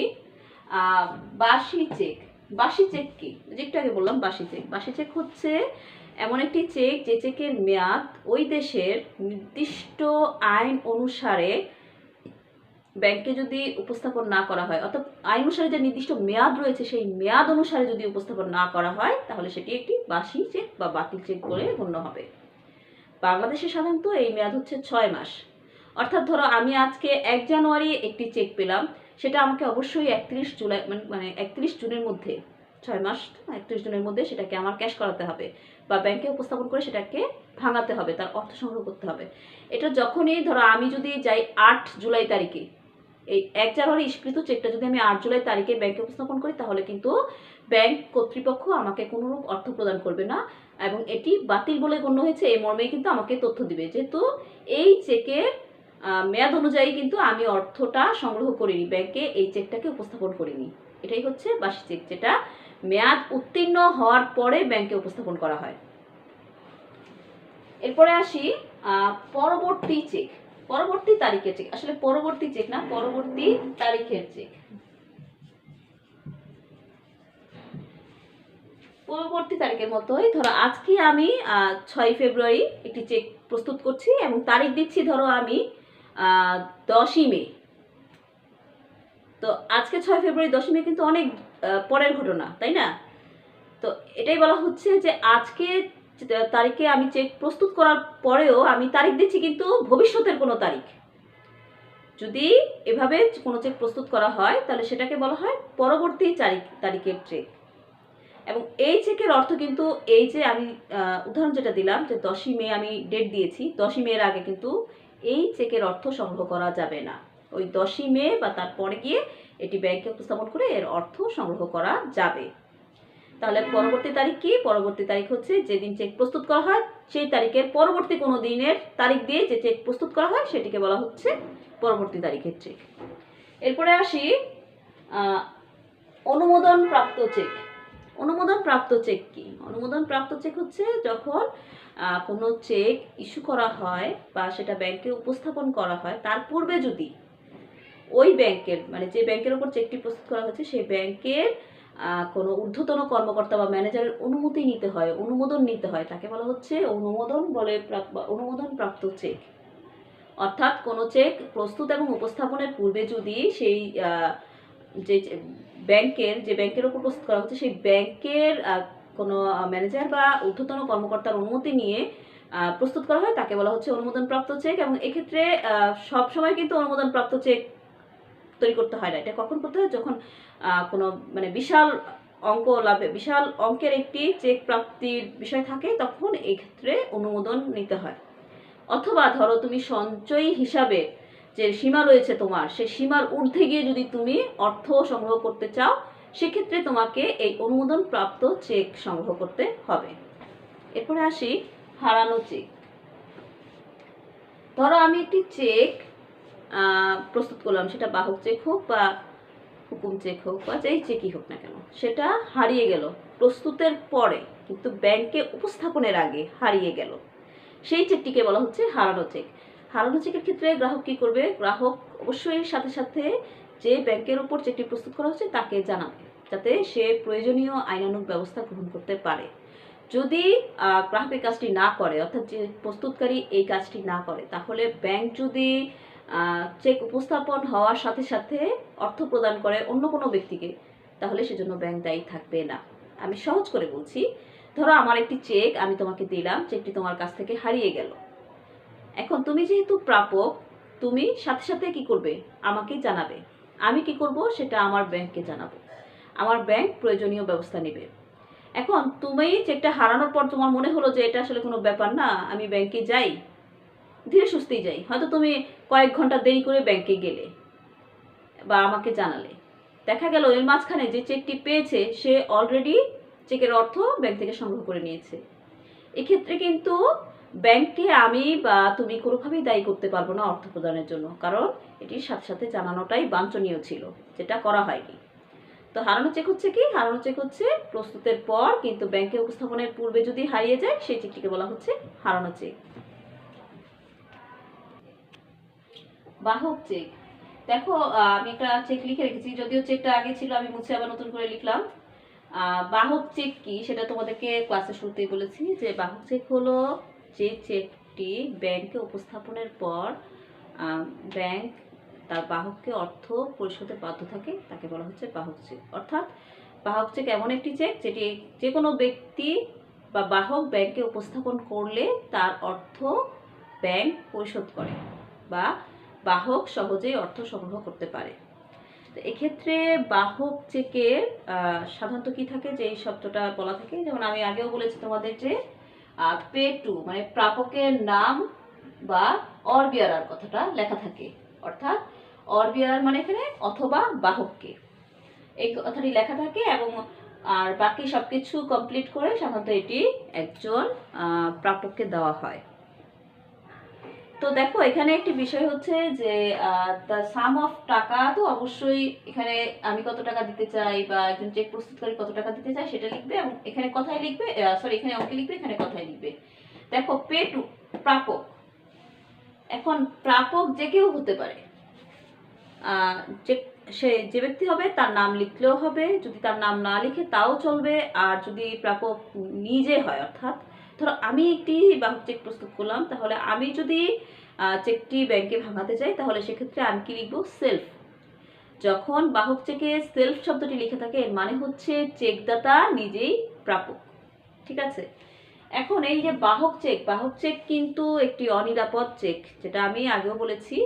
বাসি চেক। বাসি চেক কি? যেটা আগে বললাম বাসি চেক। বাসি চেক হচ্ছে এমন একটি চেক যে চেকের মেয়াদ ওই দেশের নির্দিষ্ট আইন অনুসারে ব্যাংকে যদি উপস্থাপন না করা হয়, অর্থাৎ আইন অনুসারে যে নির্দিষ্ট মেয়াদ রয়েছে সেই মেয়াদ অনুসারে যদি উপস্থাপন না করা হয় তাহলে সেটি একটি বাসি চেক বা বাতিল চেক বলে গণ্য হবে। বাংলাদেশে সাধারণত এই মেয়াদ হচ্ছে 6 মাস। অর্থাৎ ধরো আমি আজকে 1 জানুয়ারি একটি চেক পেলাম, সেটা আমাকে অবশ্যই 31 জুলাই মানে 31 জুনের মধ্যে, 6 মাস 31 জুনের মধ্যে সেটাকে আমার ক্যাশ করাতে হবে বা ব্যাংকে উপস্থাপন করে সেটাকে ভাঙাতে হবে, তার অর্থ সংগ্রহ করতে হবে। এটা যখনই ধরো আমি যদি যাই 8 জুলাই তারিখে, এই 1 জানুয়ারি ইস্যুকৃত চেকটা যদি আমি 8 জুলাই তারিখে ব্যাংকে উপস্থাপন করি তাহলে কিন্তু ব্যাংক কর্তৃপক্ষ আমাকে কোনোরূপ অর্থ প্রদান করবে না এবং এটি বাতিল বলে গণ্য হয়েছে এই মর্মেই কিন্তু আমাকে তথ্য দিবে, যেহেতু এই চেকের মেয়াদ অনুযায়ী কিন্তু আমি অর্থটা সংগ্রহ করিনি, ব্যাংকে এই চেকটাকে উপস্থাপন করিনি। এটাই হচ্ছে বাসি চেক, যেটা মেয়াদ উত্তীর্ণ হওয়ার পরে ব্যাংকে উপস্থাপন করা হয়। এরপরে আসি পরবর্তী চেক। পরবর্তী তারিখের চেক, আসলে পরবর্তী চেক না, পরবর্তী তারিখের চেক। পরবর্তী তারিখের মতোই ধরো আজকে আমি 6 ফেব্রুয়ারি একটি চেক প্রস্তুত করছি এবং তারিখ দিচ্ছি ধরো আমি 10ই মে। তো আজকে 6 ফেব্রুয়ারি 10ই মে কিন্তু অনেক পরের ঘটনা, তাই না? তো এটাই বলা হচ্ছে যে আজকে তারিখে আমি চেক প্রস্তুত করার পরেও আমি তারিখ দিচ্ছি কিন্তু ভবিষ্যতের কোনো তারিখ। যদি এভাবে কোনো চেক প্রস্তুত করা হয় তাহলে সেটাকে বলা হয় পরবর্তী তারিখের চেক। এবং এই চেকের অর্থ কিন্তু এই যে আমি উদাহরণ যেটা দিলাম যে 10ই মে আমি ডেট দিয়েছি, 10ই মের আগে কিন্তু এই চেকের অর্থ সংগ্রহ করা যাবে না। ওই 10ই মে বা তারপরে গিয়ে এটি ব্যাংকে উপস্থাপন করে এর অর্থ সংগ্রহ করা যাবে। তাহলে পরবর্তী তারিখ কি? পরবর্তী তারিখ হচ্ছে যেদিন চেক প্রস্তুত করা হয় সেই তারিখের পরবর্তী কোনো দিনের তারিখ দিয়ে যে চেক প্রস্তুত করা হয় সেটিকে বলা হচ্ছে পরবর্তী তারিখের চেক। এরপরে আসি অনুমোদন প্রাপ্ত চেক। অনুমোদন প্রাপ্ত চেক কি? অনুমোদন প্রাপ্ত চেক হচ্ছে যখন কোনো চেক ইস্যু করা হয় বা সেটা ব্যাংকে উপস্থাপন করা হয় তার পূর্বে যদি ওই ব্যাংকের মানে যে ব্যাংকের উপর চেকটি প্রস্তুত করা হচ্ছে সেই ব্যাংকের কোনো ঊর্ধ্বতন কর্মকর্তা বা ম্যানেজারের অনুমতি নিতে হয়, অনুমোদন নিতে হয়, তাকে বলা হচ্ছে অনুমোদন প্রাপ্ত চেক। অর্থাৎ কোনো চেক প্রস্তুত এবং উপস্থাপনের পূর্বে যদি সেই যে ব্যাংকের উপর প্রস্তুত করা হচ্ছে সেই ব্যাংকের কোনো ম্যানেজার বা ঊর্ধ্বতন কর্মকর্তার অনুমতি নিয়ে প্রস্তুত করা হয় তাকে বলা হচ্ছে অনুমোদনপ্রাপ্ত চেক। এবং এক্ষেত্রে সবসময় কিন্তু অনুমোদনপ্রাপ্ত চেক তৈরি করতে হয় না। এটা কখন করতে হয়? যখন কোনো মানে বিশাল অঙ্ক লাভে বিশাল অঙ্কের একটি চেক প্রাপ্তির বিষয় থাকে, তখন এই ক্ষেত্রে অনুমোদন নিতে হয়। অথবা ধরো তুমি সঞ্চয়ী হিসাবে যে সীমা রয়েছে তোমার, সেই সীমার ঊর্ধ্বে গিয়ে যদি তুমি অর্থ সংগ্রহ করতে চাও, সেক্ষেত্রে তোমাকে এই অনুমোদন প্রাপ্ত চেক সংগ্রহ করতে হবে। এরপরে আসি হারানো চেক। ধরো আমি একটি চেক প্রস্তুত করলাম, সেটা বাহক চেক হোক বা হুকুম চেক হোক বা যেই চেকই হোক না কেন, সেটা হারিয়ে গেল প্রস্তুতের পরে, কিন্তু ব্যাংকে উপস্থাপনের আগে হারিয়ে গেল, সেই চেকটিকে বলা হচ্ছে হারানো চেক। হারানো চেকের ক্ষেত্রে গ্রাহক কি করবে? গ্রাহক অবশ্যই সাথে সাথে যে ব্যাংকের উপর চেকটি প্রস্তুত করা হচ্ছে তাকে জানাবে, যাতে সে প্রয়োজনীয় আইনানুগ ব্যবস্থা গ্রহণ করতে পারে। যদি গ্রাহক এই কাজটি না করে, অর্থাৎ যে প্রস্তুতকারী এই কাজটি না করে, তাহলে ব্যাংক যদি চেক উপস্থাপন হওয়ার সাথে সাথে অর্থ প্রদান করে অন্য কোনো ব্যক্তিকে, তাহলে সেজন্য ব্যাংক দায়ী থাকবে না। আমি সহজ করে বলছি, ধরো আমার একটি চেক আমি তোমাকে দিলাম, চেকটি তোমার কাছ থেকে হারিয়ে গেল। এখন তুমি যেহেতু প্রাপক, তুমি সাথে সাথে কি করবে? আমাকে জানাবে। আমি কি করব? সেটা আমার ব্যাংককে জানাবো। আমার ব্যাংক প্রয়োজনীয় ব্যবস্থা নেবে। এখন তুমি চেকটা হারানোর পর তোমার মনে হলো যে এটা আসলে কোনো ব্যাপার না, আমি ব্যাংকে যাই, ধীরে সুস্থেই যাই। হয়তো তুমি কয়েক ঘন্টা দেরি করে ব্যাংকে গেলে বা আমাকে জানালে, দেখা গেল এর মাঝখানে যে চেকটি পেয়েছে সে অলরেডি চেকের অর্থ ব্যাংক থেকে সংগ্রহ করে নিয়েছে। এক্ষেত্রে কিন্তু ব্যাংককে আমি বা তুমি কোনোভাবেই দায়ী করতে পারবো না অর্থ প্রদানের জন্য, কারণ এটির সাথে সাথে জানানোটাই বাঞ্ছনীয় ছিল, যেটা করা হয়নি। তো হারানো চেক হচ্ছে কি? হারানো চেক হচ্ছে প্রস্তুতের পর কিন্তু ব্যাংকে উপস্থাপনের পূর্বে যদি হারিয়ে যায়, সেই চেকটিকে বলা হচ্ছে হারানো চেক। বাহক চেক। দেখো আমি একটা চেক লিখে রেখেছি, যদিও চেকটা আগে ছিল, আমি মুছে আবার নতুন করে লিখলাম। বাহক চেক কি সেটা তোমাদেরকে ক্লাসে শুরুতেই বলেছি, যে বাহক চেক হলো যে চেকটি ব্যাংকে উপস্থাপনের পর ব্যাংক তার বাহককে অর্থ পরিশোধে বাধ্য থাকে, তাকে বলা হচ্ছে বাহক চেক। অর্থাৎ বাহক চেক এমন একটি চেক যেটি যে কোনো ব্যক্তি বা বাহক ব্যাংকে উপস্থাপন করলে তার অর্থ ব্যাংক পরিশোধ করে বা বাহক সহজেই অর্থ সংগ্রহ করতে পারে। তো এক্ষেত্রে বাহক চেকের সাধারণত কি থাকে, যে এই শব্দটা বলা থাকে, যেমন আমি আগেও বলেছি তোমাদের যে পে টু মানে প্রাপকের নাম বা অর বিয়ারার কথাটা লেখা থাকে, অর্থাৎ অর বিয়ারার মানে এখানে অথবা বাহককে, এই কথাটি লেখা থাকে, এবং আর বাকি সবকিছু কমপ্লিট করে সাধারণত এটি একজন প্রাপককে দেওয়া হয়। তো দেখো এখানে একটি বিষয় হচ্ছে যে দ্য সাম অফ টাকা, তো অবশ্যই এখানে আমি কত টাকা দিতে চাই বা একজন চেক প্রস্তুতকারী কত টাকা দিতে চাই সেটা লিখবে, এবং এখানে কথাই লিখবে, সরি এখানে অঙ্কে লিখবে, এখানে কথাই লিখবে। দেখো পে টু প্রাপক, এখন প্রাপক যে কেউ হতে পারে, যে সে যে ব্যক্তি হবে তার নাম লিখলেও হবে, যদি তার নাম না লিখে তাও চলবে, আর যদি প্রাপক নিজে হয়, অর্থাৎ ধরো আমি একটি বাহক চেক প্রস্তুত করলাম, তাহলে আমি যদি চেকটি ব্যাংকে ভাঙাতে চাই, তাহলে সেক্ষেত্রে আমি কি লিখবো? সেলফ। যখন বাহক চেকে সেলফ শব্দটি লিখে থাকে, এর মানে হচ্ছে চেকদাতা নিজেই প্রাপক। ঠিক আছে? এখন এই যে বাহক চেক কিন্তু একটি অনিরাপদ চেক, যেটা আমি আগেও বলেছি,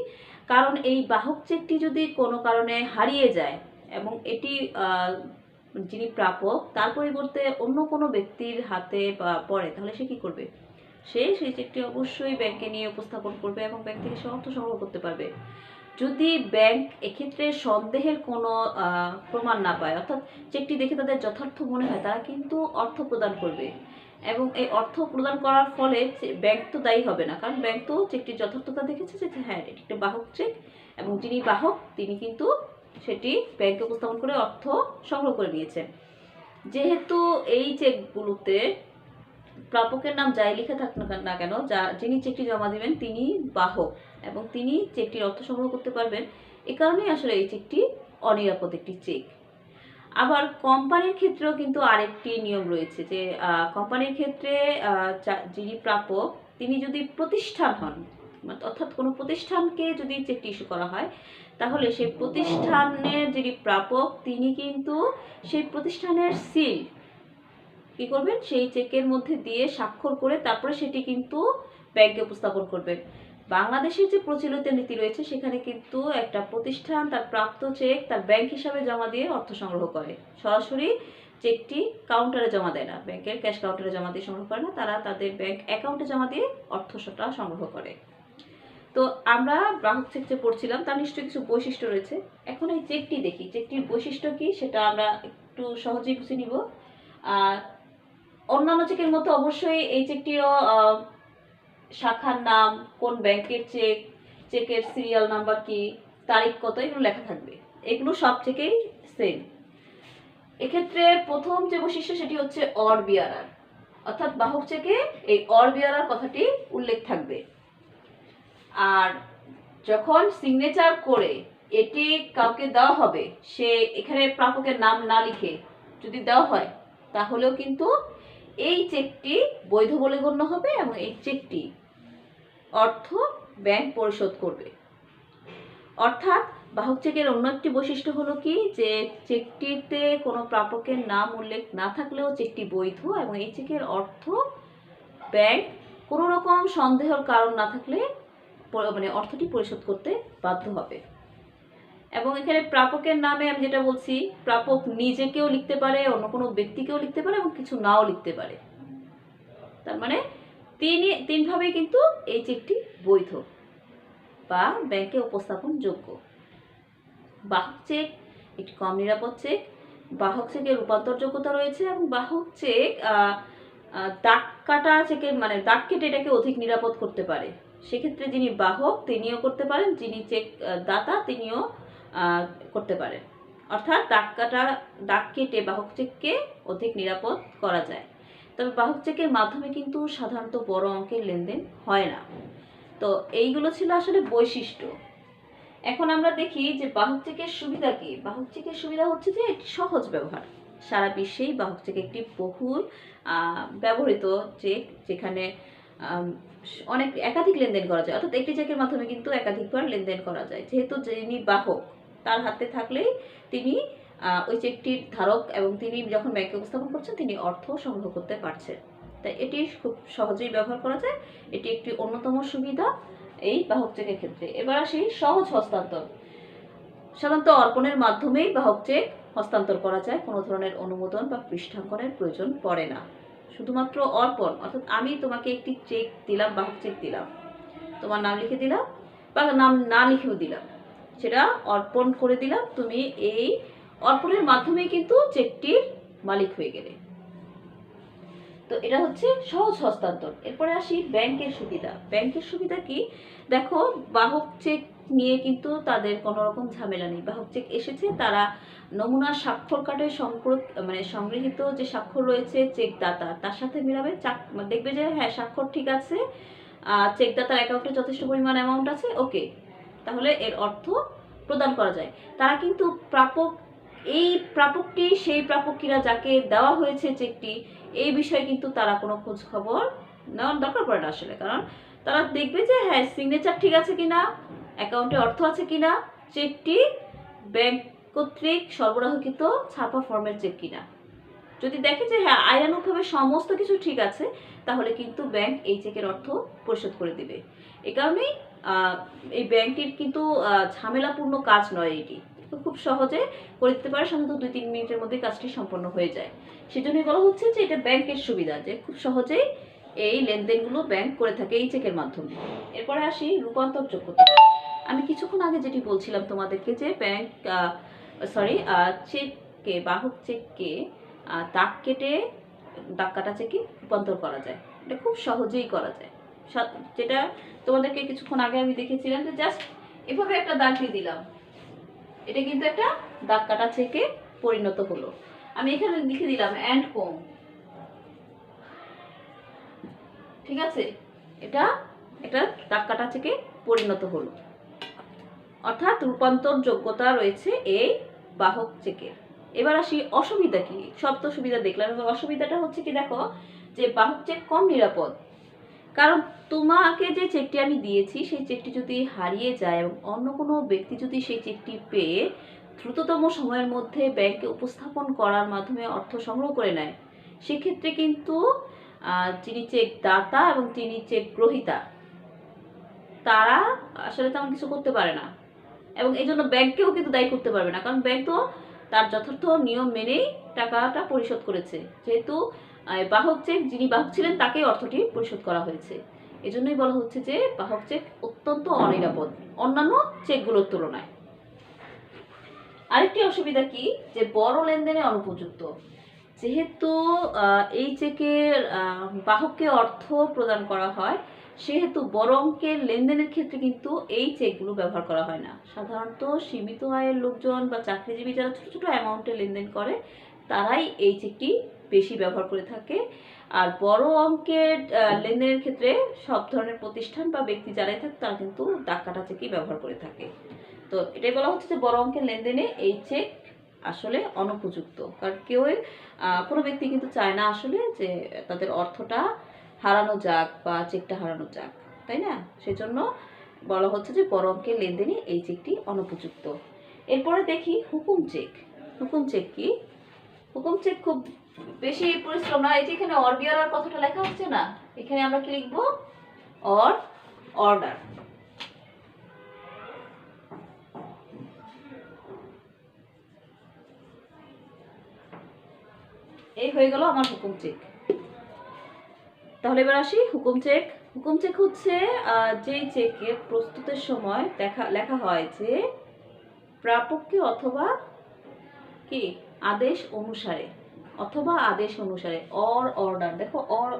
কারণ এই বাহক চেকটি যদি কোনো কারণে হারিয়ে যায় এবং এটি যিনি প্রাপক তার পরিবর্তে অন্য কোনো ব্যক্তির হাতে পড়ে, তাহলে সে কি করবে? সে সেই চেকটি অবশ্যই ব্যাংকে নিয়ে উপস্থাপন করবে এবং ব্যাংক থেকে সে অর্থ সংগ্রহ করতে পারবে। যদি ব্যাংক এক্ষেত্রে সন্দেহের কোনো প্রমাণ না পায়, অর্থাৎ চেকটি দেখে তাদের যথার্থ মনে হয়, তারা কিন্তু অর্থ প্রদান করবে, এবং এই অর্থ প্রদান করার ফলে ব্যাংক তো দায়ী হবে না, কারণ ব্যাংক তো চেকটির যথার্থতা দেখেছে যে হ্যাঁ এটি একটা বাহক চেক, এবং যিনি বাহক তিনি কিন্তু সেটি ব্যাংকে উপস্থাপন করে অর্থ সংগ্রহ করে নিয়েছেন। যেহেতু এই চেকগুলোতে প্রাপকের নাম যাই লিখে থাক না কেন, যিনি চেকটি জমা দিবেন তিনি বাহক এবং তিনি চেকটির অর্থ সংগ্রহ করতে পারবেন, এ কারণেই আসলে এই চেকটি অনিরাপদ একটি চেক। আবার কোম্পানির ক্ষেত্রেও কিন্তু আরেকটি নিয়ম রয়েছে, যে কোম্পানির ক্ষেত্রে যিনি প্রাপক তিনি যদি প্রতিষ্ঠান হন, অর্থাৎ কোনো প্রতিষ্ঠানকে যদি চেকটি ইস্যু করা হয়, তাহলে সেই প্রতিষ্ঠানের যিনি প্রাপক তিনি কিন্তু সেই প্রতিষ্ঠানের সিল কি করবেন? সেই চেকের মধ্যে দিয়ে স্বাক্ষর করে তারপরে সেটি কিন্তু ব্যাংকে উপস্থাপন করবেন। বাংলাদেশের যে প্রচলিত নীতি রয়েছে সেখানে কিন্তু একটা প্রতিষ্ঠান তার প্রাপ্ত চেক তার ব্যাংক হিসাবে জমা দিয়ে অর্থ সংগ্রহ করে, সরাসরি চেকটি কাউন্টারে জমা দেয় না, ব্যাংকের ক্যাশ কাউন্টারে জমা দিয়ে সংগ্রহ করে না, তারা তাদের ব্যাংক অ্যাকাউন্টে জমা দিয়ে অর্থটা সংগ্রহ করে। তো আমরা গ্রাহক চেক যে পড়ছিলাম তার নিশ্চয়ই কিছু বৈশিষ্ট্য রয়েছে। এখন এই চেকটি দেখি, চেকটির বৈশিষ্ট্য কি সেটা আমরা একটু সহজেই বুঝে নিব। অন্যান্য চেকের মতো অবশ্যই এই চেকটিরও শাখার নাম, কোন ব্যাংকের চেক, চেকের সিরিয়াল নাম্বার কি, তারিখ কত, এগুলো লেখা থাকবে। এগুলো সব থেকেই সেম। এক্ষেত্রে প্রথম যে বৈশিষ্ট্য সেটি হচ্ছে অর বিয়ারার, অর্থাৎ বাহক চেকে এই অর বিয়ারার কথাটি উল্লেখ থাকবে। আর যখন সিগনেচার করে এটি কাউকে দেওয়া হবে, সে এখানে প্রাপকের নাম না লিখে যদি দেওয়া হয় তাহলেও কিন্তু এই চেকটি বৈধ বলে গণ্য হবে এবং এই চেকটি অর্থ ব্যাংক পরিশোধ করবে। অর্থাৎ বাহক চেকের অন্য একটি বৈশিষ্ট্য হলো কি, যে চেকটিতে কোনো প্রাপকের নাম উল্লেখ না থাকলেও চেকটি বৈধ এবং এই চেকের অর্থ ব্যাংক কোনো রকম সন্দেহের কারণ না থাকলে মানে অর্থটি পরিশোধ করতে বাধ্য হবে। এবং এখানে প্রাপকের নামে আমি যেটা বলছি, প্রাপক নিজেকেও লিখতে পারে, অন্য কোনো ব্যক্তিকেও লিখতে পারে এবং কিছু নাও লিখতে পারে। তার মানে তিনভাবেই কিন্তু এই চেকটি বৈধ বা ব্যাংকে উপস্থাপন যোগ্য। বাহক চেক একটি কম নিরাপদ চেক, বাহক চেকের রূপান্তর যোগ্যতা রয়েছে এবং বাহক চেক দাগ কাটা চেকের মানে দাগ কেটে এটাকে অধিক নিরাপদ করতে পারে। সেক্ষেত্রে যিনি বাহক তিনিও করতে পারেন, যিনি চেক দাতা তিনিও করতে পারেন। অর্থাৎ দাগ কেটে বাহক চেককে অধিক নিরাপদ করা যায়। তবে বাহক চেকের মাধ্যমে কিন্তু সাধারণত বড় অঙ্কের লেনদেন হয় না। তো এইগুলো ছিল আসলে বৈশিষ্ট্য। এখন আমরা দেখি যে বাহক চেকের সুবিধা কি। বাহক চেকের সুবিধা হচ্ছে যে এটি সহজ ব্যবহার। সারা বিশ্বেই বাহক চেক একটি বহুল ব্যবহৃত চেক, যেখানে অনেক একাধিক লেনদেন করা যায়। অর্থাৎ একটি চেকের মাধ্যমে কিন্তু একাধিকবার লেনদেন করা যায়, যেহেতু যিনি বাহক তার হাতে থাকলেই তিনি ওই চেকটির ধারক এবং তিনি যখন ব্যাংকে উপস্থাপন করছেন তিনি অর্থ সংগ্রহ করতে পারছেন। তাই এটি খুব সহজেই ব্যবহার করা যায়। এটি একটি অন্যতম সুবিধা এই বাহক চেকের ক্ষেত্রে। এবার আসি সহজ হস্তান্তর। সাধারণত অর্পণের মাধ্যমেই বাহক চেক হস্তান্তর করা যায়, কোনো ধরনের অনুমোদন বা পৃষ্ঠাঙ্কনের প্রয়োজন পড়ে না। শুধুমাত্র অর্পণ, অর্থাৎ আমি তোমাকে একটি চেক দিলাম, বাহক চেক দিলাম, তোমার নাম লিখে দিলাম বা নাম না লিখেও দিলাম, সেটা অর্পণ করে দিলাম, তুমি এই অর্পণের মাধ্যমেই কিন্তু চেকটির মালিক হয়ে গেলে। তো এটা হচ্ছে সহজ হস্তান্তর। এরপরে আসি ব্যাংকের সুবিধা। ব্যাংকের সুবিধা কি দেখো, বাহক চেক নিয়ে কিন্তু তাদের কোনো রকম ঝামেলা নেই। বাহক চেক এসেছে, তারা নমুনা স্বাক্ষর কার্ডে সংগৃহীত যে স্বাক্ষর রয়েছে চেক দাতা তার সাথে মিলাবে, দেখবে যে হ্যাঁ স্বাক্ষর ঠিক আছে, চেক দাতার অ্যাকাউন্টে যথেষ্ট পরিমাণ অ্যামাউন্ট আছে, ওকে, তাহলে এর অর্থ প্রদান করা যায়। তারা কিন্তু এই প্রাপকটি সেই প্রাপক কিনা যাকে দেওয়া হয়েছে চেকটি, এই বিষয়ে কিন্তু তারা কোনো খোঁজ খবর নেওয়ার দরকার পড়ে না আসলে। কারণ তারা দেখবে যে হ্যাঁ সিগনেচার ঠিক আছে কিনা, অ্যাকাউন্টে অর্থ আছে কিনা, চেকটি ব্যাংক কর্তৃক সরবরাহকৃত ছাপা ফর্মের চেক কিনা। যদি দেখে যে হ্যাঁ আইনানুগভাবে সমস্ত কিছু ঠিক আছে, তাহলে কিন্তু ব্যাংক এই চেকের অর্থ পরিশোধ করে দিবে। এ কারণেই এই ব্যাংকটির কিন্তু ঝামেলাপূর্ণ কাজ নয়, এটি খুব সহজে করে দিতে পারে। সাধারণত 2-3 মিনিটের মধ্যে কাজটি সম্পন্ন হয়ে যায়। সেজন্যই বলা হচ্ছে যে এটা ব্যাংকের সুবিধা, যে খুব সহজেই এই লেনদেনগুলো ব্যাংক করে থাকে এই চেকের মাধ্যমে। এরপরে আসি রূপান্তর যোগ্যতা। আমি কিছুক্ষণ আগে যেটি বলছিলাম তোমাদেরকে যে চেককে, বাহক চেককে দাগ কেটে দাগ কাটা চেকে রূপান্তর করা যায়। এটা খুব সহজেই করা যায়। যেটা তোমাদেরকে কিছুক্ষণ আগে আমি দেখেছিলাম যে জাস্ট এভাবে একটা দাগ দিয়ে দিলাম, এটা কিন্তু একটা দাগ কাটা চেকে পরিণত হলো। আমি এখানে লিখে দিলাম এন্ড কোম, ঠিক আছে, এটা একটা দাগ কাটা চেকে পরিণত হলো। অর্থাৎ রূপান্তর যোগ্যতা রয়েছে এই বাহক চেকের। এবার আসি অসুবিধা কি। সব তো সুবিধা দেখলাম, এবার অসুবিধাটা হচ্ছে কি দেখো, যে বাহক চেক কম নিরাপদ। কারণ তোমাকে যে চেকটি আমি দিয়েছি সেই চেকটি যদি হারিয়ে যায় এবং অন্য কোনো ব্যক্তি যদি সেই চেকটি পেয়ে দ্রুততম সময়ের মধ্যে ব্যাংকে উপস্থাপন করার মাধ্যমে অর্থ সংগ্রহ করে নেয়, সেক্ষেত্রে কিন্তু যিনি চেক দাতা এবং যিনি চেক গ্রহীতা তারা আসলে তেমন কিছু করতে পারে না, এবং এই জন্য ব্যাংকেও কিন্তু দায়ী করতে পারবে না। কারণ ব্যাংক তো তার যথার্থ নিয়ম মেনেই টাকাটা পরিশোধ করেছে, যেহেতু বাহক চেক, যিনি বাহক ছিলেন তাকেই অর্থটি পরিশোধ করা হয়েছে। এজন্যই বলা হচ্ছে যে বাহক চেক অত্যন্ত অনিরাপদ অন্যান্য চেকগুলোর তুলনায়। আরেকটি অসুবিধা কি, যে বড় লেনদেনে অনুপযুক্ত। যেহেতু এই চেকের বাহককে অর্থ প্রদান করা হয়, সেহেতু বড় অঙ্কের লেনদেনের ক্ষেত্রে কিন্তু এই চেকগুলো ব্যবহার করা হয় না। সাধারণত সীমিত আয়ের লোকজন বা চাকরিজীবী যারা ছোটো ছোটো অ্যামাউন্টে লেনদেন করে, তারাই এই চেকটি বেশি ব্যবহার করে থাকে। আর বড় অঙ্কের লেনদেনের ক্ষেত্রে সব ধরনের প্রতিষ্ঠান বা ব্যক্তি যারাই থাকে তারা কিন্তু দাগ কাটা চেকই ব্যবহার করে থাকে। তো এটাই বলা হচ্ছে যে বড় অঙ্কের লেনদেনে এই চেক আসলে অনুপযুক্ত, কারণ কোনো ব্যক্তি কিন্তু চায় না আসলে যে তাদের অর্থটা হারানো যাক বা চেকটা হারানো যাক, তাই না? সেজন্য বলা হচ্ছে যে বড় অঙ্কের লেনদেনে এই চেকটি অনুপযুক্ত। এরপরে দেখি হুকুম চেক। হুকুম চেক কি? হুকুম চেক খুব বেশি পরিশ্রম না। এই যে এখানে অর্ডিয়ার কথাটা লেখা হচ্ছে না, এখানে আমরা কি লিখবো? অর্ডার। এই হয়ে গেল আমার হুকুম চেক। তাহলে এবার আসি হুকুম চেক। হুকুম চেক হচ্ছে যেই চেকে প্রস্তুতের সময় লেখা হয় যে প্রাপককে অথবা কি আদেশ অনুসারে, অর্ডার। দেখো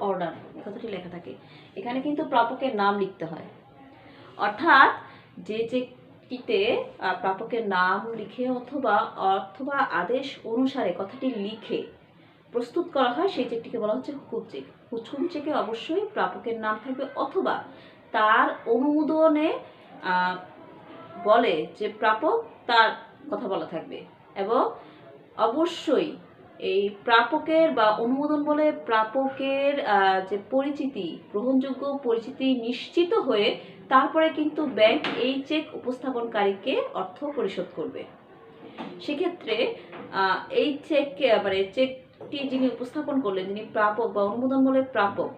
অর্ডার কথাটি লেখা থাকে, এখানে কিন্তু প্রাপকের নাম লিখতে হয়। অর্থাৎ যে চেকটিতে প্রাপকের নাম লিখে অথবা আদেশ অনুসারে কথাটি লিখে প্রস্তুত করা হয়, সেই চেকটিকে বলা হচ্ছে হুকুম চেক। হুকুম চেকে অবশ্যই প্রাপকের নাম থাকবে অথবা তার অনুমোদনে বলে যে প্রাপক, তার কথা বলা থাকবে। এবং অবশ্যই এই প্রাপকের বা অনুমোদন বলে প্রাপকের যে পরিচিতি, গ্রহণযোগ্য পরিচিতি নিশ্চিত হয়ে তারপরে কিন্তু ব্যাংক এই চেক উপস্থাপনকারীকে অর্থ পরিশোধ করবে। সেক্ষেত্রে এই চেকটি যিনি উপস্থাপন করলেন, যিনি প্রাপক বা অনুমোদন বলে প্রাপক,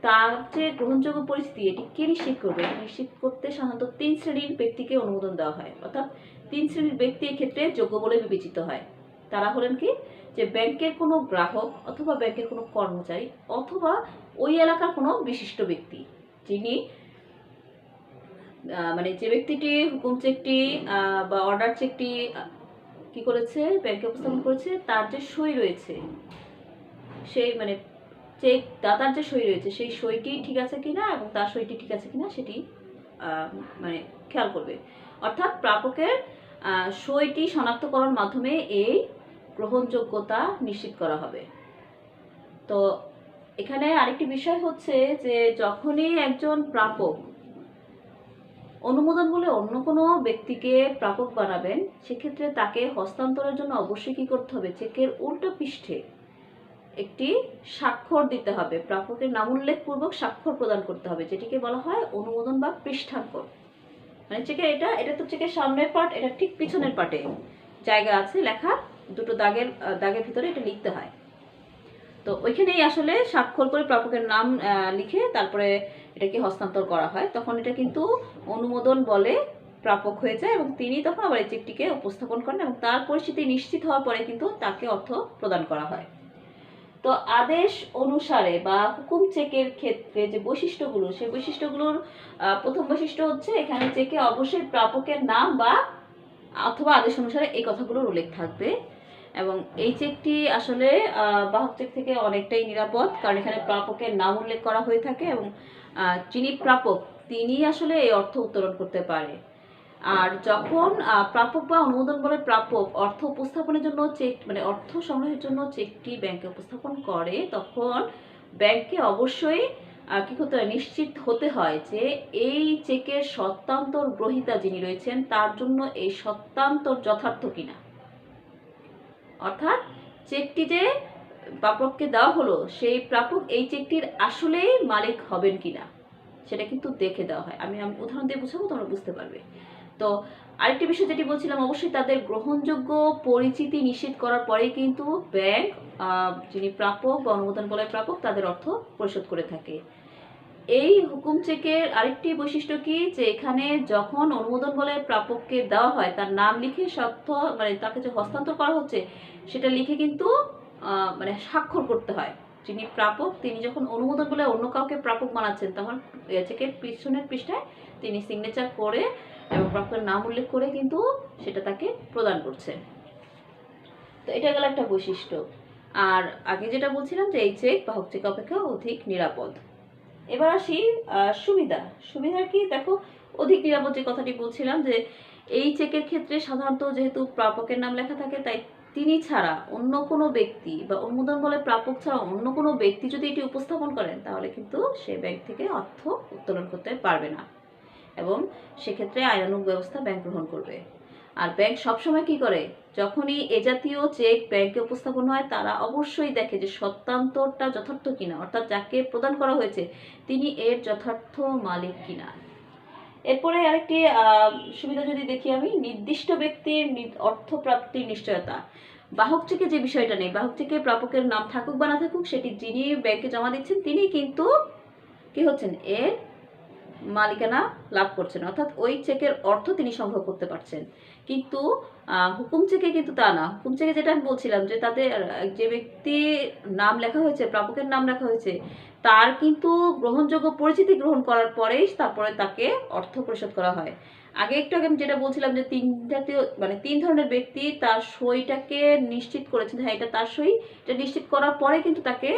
তার যে গ্রহণযোগ্য পরিস্থিতি এটি কে নিশ্চিত করবে? নিশ্চিত করতে সাধারণত 3 শ্রেণীর ব্যক্তিকে অনুমোদন দেওয়া হয়, অর্থাৎ 3 শ্রেণীর ব্যক্তি ক্ষেত্রে যোগ্য বলে বিবেচিত হয়। তারা হলেন কি, যে ব্যাংকের কোনো গ্রাহক অথবা ব্যাংকের কোনো কর্মচারী অথবা ওই এলাকার কোনো বিশিষ্ট ব্যক্তি, যিনি যে ব্যক্তিটি হুকুম চেকটি বা অর্ডার চেকটি কি করেছে, ব্যাংকে উপস্থাপন করেছে, তার যে সই রয়েছে, সেই চেক দাতার যে সই রয়েছে, সেই সইটি ঠিক আছে কিনা এবং তার সইটি ঠিক আছে কিনা সেটি খেয়াল করবে। অর্থাৎ প্রাপকের সইটি শনাক্তকরণের মাধ্যমে এই গ্রহণযোগ্যতা নিশ্চিত করা হবে। তো এখানে আরেকটি বিষয় হচ্ছে যে যখনই একজন প্রাপক অনুমোদন বলে অন্য কোনো ব্যক্তিকে প্রাপক বানাবেন, সেক্ষেত্রে তাকে হস্তান্তরের জন্য অবশ্যই কি করতে হবে? চেকের উল্টো পৃষ্ঠে একটি স্বাক্ষর দিতে হবে, প্রাপকের নাম উল্লেখপূর্বক স্বাক্ষর প্রদান করতে হবে, যেটিকে বলা হয় অনুমোদন বা পৃষ্ঠাঙ্কন। চেকের এটা তো চেকের সামনের পার্ট, এটা ঠিক পিছনের পার্টে জায়গা আছে লেখা, দুটো দাগের ভিতরে এটা লিখতে হয়। তো ওইখানেই আসলে স্বাক্ষর করে প্রাপকের নাম লিখে তারপরে এটাকে হস্তান্তর করা হয়, তখন এটা কিন্তু অনুমোদন বলে প্রাপক হয়ে যায় এবং তিনি তখন আবার এই চেকটিকে উপস্থাপন করেন এবং তার পরিস্থিতি নিশ্চিত হওয়ার পরে কিন্তু তাকে অর্থ প্রদান করা হয়। তো আদেশ অনুসারে বা হুকুম চেকের ক্ষেত্রে যে বৈশিষ্ট্যগুলো, সেই বৈশিষ্ট্যগুলোর প্রথম বৈশিষ্ট্য হচ্ছে এখানে চেকে অবশ্যই প্রাপকের নাম বা অথবা আদেশ অনুসারে এই কথাগুলোর উল্লেখ থাকবে। এবং এই চেকটি আসলে বাহক চেক থেকে অনেকটাই নিরাপদ, কারণ এখানে প্রাপকের নাম উল্লেখ করা হয়ে থাকে এবং যিনি প্রাপক তিনি আসলে এই অর্থ উত্তোলন করতে পারে। আর যখন প্রাপক বা অনুমোদন বলে প্রাপক অর্থ উপস্থাপনের জন্য চেক অর্থ সংগ্রহের জন্য চেকটি ব্যাংকে উপস্থাপন করে, তখন ব্যাংকে অবশ্যই কি করতে হয়? নিশ্চিত হতে হয় যে এই চেকের সত্তান্তর গ্রহীতা যিনি রয়েছেন তার জন্য এই সত্তান্তর যথার্থ কিনা। অর্থাৎ চেকটি যে প্রাপককে দেওয়া হলো, সেই প্রাপক এই চেকটির আসলেই মালিক হবেন কিনা সেটা কিন্তু দেখে দেওয়া হয়। আমি উদাহরণ দিয়ে বুঝাবো, তোমরা বুঝতে পারবে। তো আরেকটি বিষয় যেটি বলছিলাম, অবশ্যই তাদের গ্রহণযোগ্য পরিচিতি নিশ্চিত করার পরেই কিন্তু ব্যাংক যিনি প্রাপক বা অনুমোদন বলে প্রাপক তাদের অর্থ পরিশোধ করে থাকে। এই হুকুম চেকের আরেকটি বৈশিষ্ট্য কি, যে এখানে যখন অনুমোদন বলে প্রাপককে দেওয়া হয়, তার নাম লিখে সত্য মানে তাকে যে হস্তান্তর করা হচ্ছে সেটা লিখে কিন্তু মানে স্বাক্ষর করতে হয়। যিনি প্রাপক তিনি যখন অনুমোদন বলে অন্য কাউকে প্রাপক বানাচ্ছেন, তখন চেকের পিছনের পৃষ্ঠায় তিনি সিগনেচার করে এবং প্রাপকের নাম উল্লেখ করে কিন্তু সেটা তাকে প্রদান করছে। তো এটা গেল একটা বৈশিষ্ট্য। আর আগে যেটা বলছিলাম যে এই চেক বাহক চেক অপেক্ষা অধিক নিরাপদ। এবার আসি সুবিধার কি, দেখো অধিক নিরাপদ যে কথাটি বলছিলাম, যে এই চেকের ক্ষেত্রে সাধারণত যেহেতু প্রাপকের নাম লেখা থাকে, তাই তিনি ছাড়া অন্য কোনো ব্যক্তি বা অনুমোদন বলে প্রাপক ছাড়া অন্য কোনো ব্যক্তি যদি এটি উপস্থাপন করেন, তাহলে কিন্তু সে ব্যাংক থেকে অর্থ উত্তোলন করতে পারবে না এবং সেক্ষেত্রে আইনানুগ ব্যবস্থা ব্যাংক গ্রহণ করবে। আর ব্যাংক সবসময় কি করে, যখনই এ জাতীয় চেক ব্যাংকে উপস্থাপন হয়, তারা অবশ্যই দেখে যে সত্যান্তরটা যথার্থ কিনা, অর্থাৎ যাকে প্রদান করা হয়েছে তিনি এর যথার্থ মালিক কিনা। এরপরে আরেকটি সুবিধা যদি দেখি আমি, নির্দিষ্ট ব্যক্তির অর্থপ্রাপ্তির নিশ্চয়তা। বাহক চেকে যে বিষয়টা নেই, বাহক চেকে প্রাপকের নাম থাকুক বা না থাকুক, সেটি যিনি ব্যাংকে জমা দিচ্ছেন তিনি কিন্তু কি হচ্ছেন, এর মালিকানা লাভ করছেন, অর্থাৎ ওই চেকের অর্থ তিনি সংগ্রহ করতে পারছেন। কিন্তু হুকুম চেকে কিন্তু তা না। হুকুম চেকে যেটা আমি বলছিলাম, যে তাদের যে ব্যক্তির নাম লেখা হয়েছে, প্রাপকের নাম লেখা হয়েছে, তার কিন্তু গ্রহণযোগ্য পরিচিতি গ্রহণ করার পরেই তারপরে তাকে অর্থ পরিশোধ করা হয়। আগে আমি যেটা বলছিলাম যে তিন ধরনের ব্যক্তি তার সইটাকে নিশ্চিত করেছেন, হ্যাঁ এটা তার সই, এটা নিশ্চিত করার পরে কিন্তু তাকে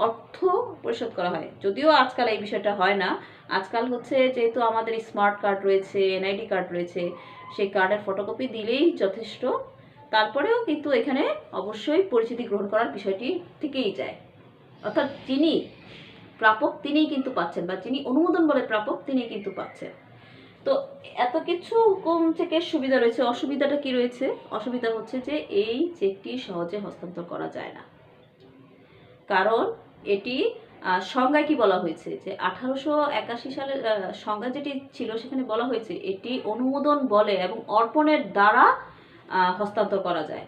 অর্থ পরিশোধ করা হয়। যদিও আজকাল এই বিষয়টা হয় না। আজকাল হচ্ছে যেহেতু আমাদের স্মার্ট কার্ড রয়েছে, এনআইডি কার্ড রয়েছে, সেই কার্ডের ফটোকপি দিলেই যথেষ্ট। তারপরেও কিন্তু এখানে অবশ্যই পরিচিতি গ্রহণ করার বিষয়টি থেকেই যায়, অর্থাৎ যিনি প্রাপক তিনিই কিন্তু পাচ্ছেন, বা যিনি অনুমোদন বলে প্রাপক তিনিই কিন্তু পাচ্ছেন। তো এত কিছু হুকুম চেকের সুবিধা রয়েছে। অসুবিধাটা কি রয়েছে? অসুবিধা হচ্ছে যে এই চেকটি সহজে হস্তান্তর করা যায় না, কারণ এটি সংজ্ঞায় কি বলা হয়েছে, যে 1881 সালের সংজ্ঞা যেটি ছিল সেখানে বলা হয়েছে এটি অনুমোদন বলে এবং অর্পণের দ্বারা হস্তান্তর করা যায়।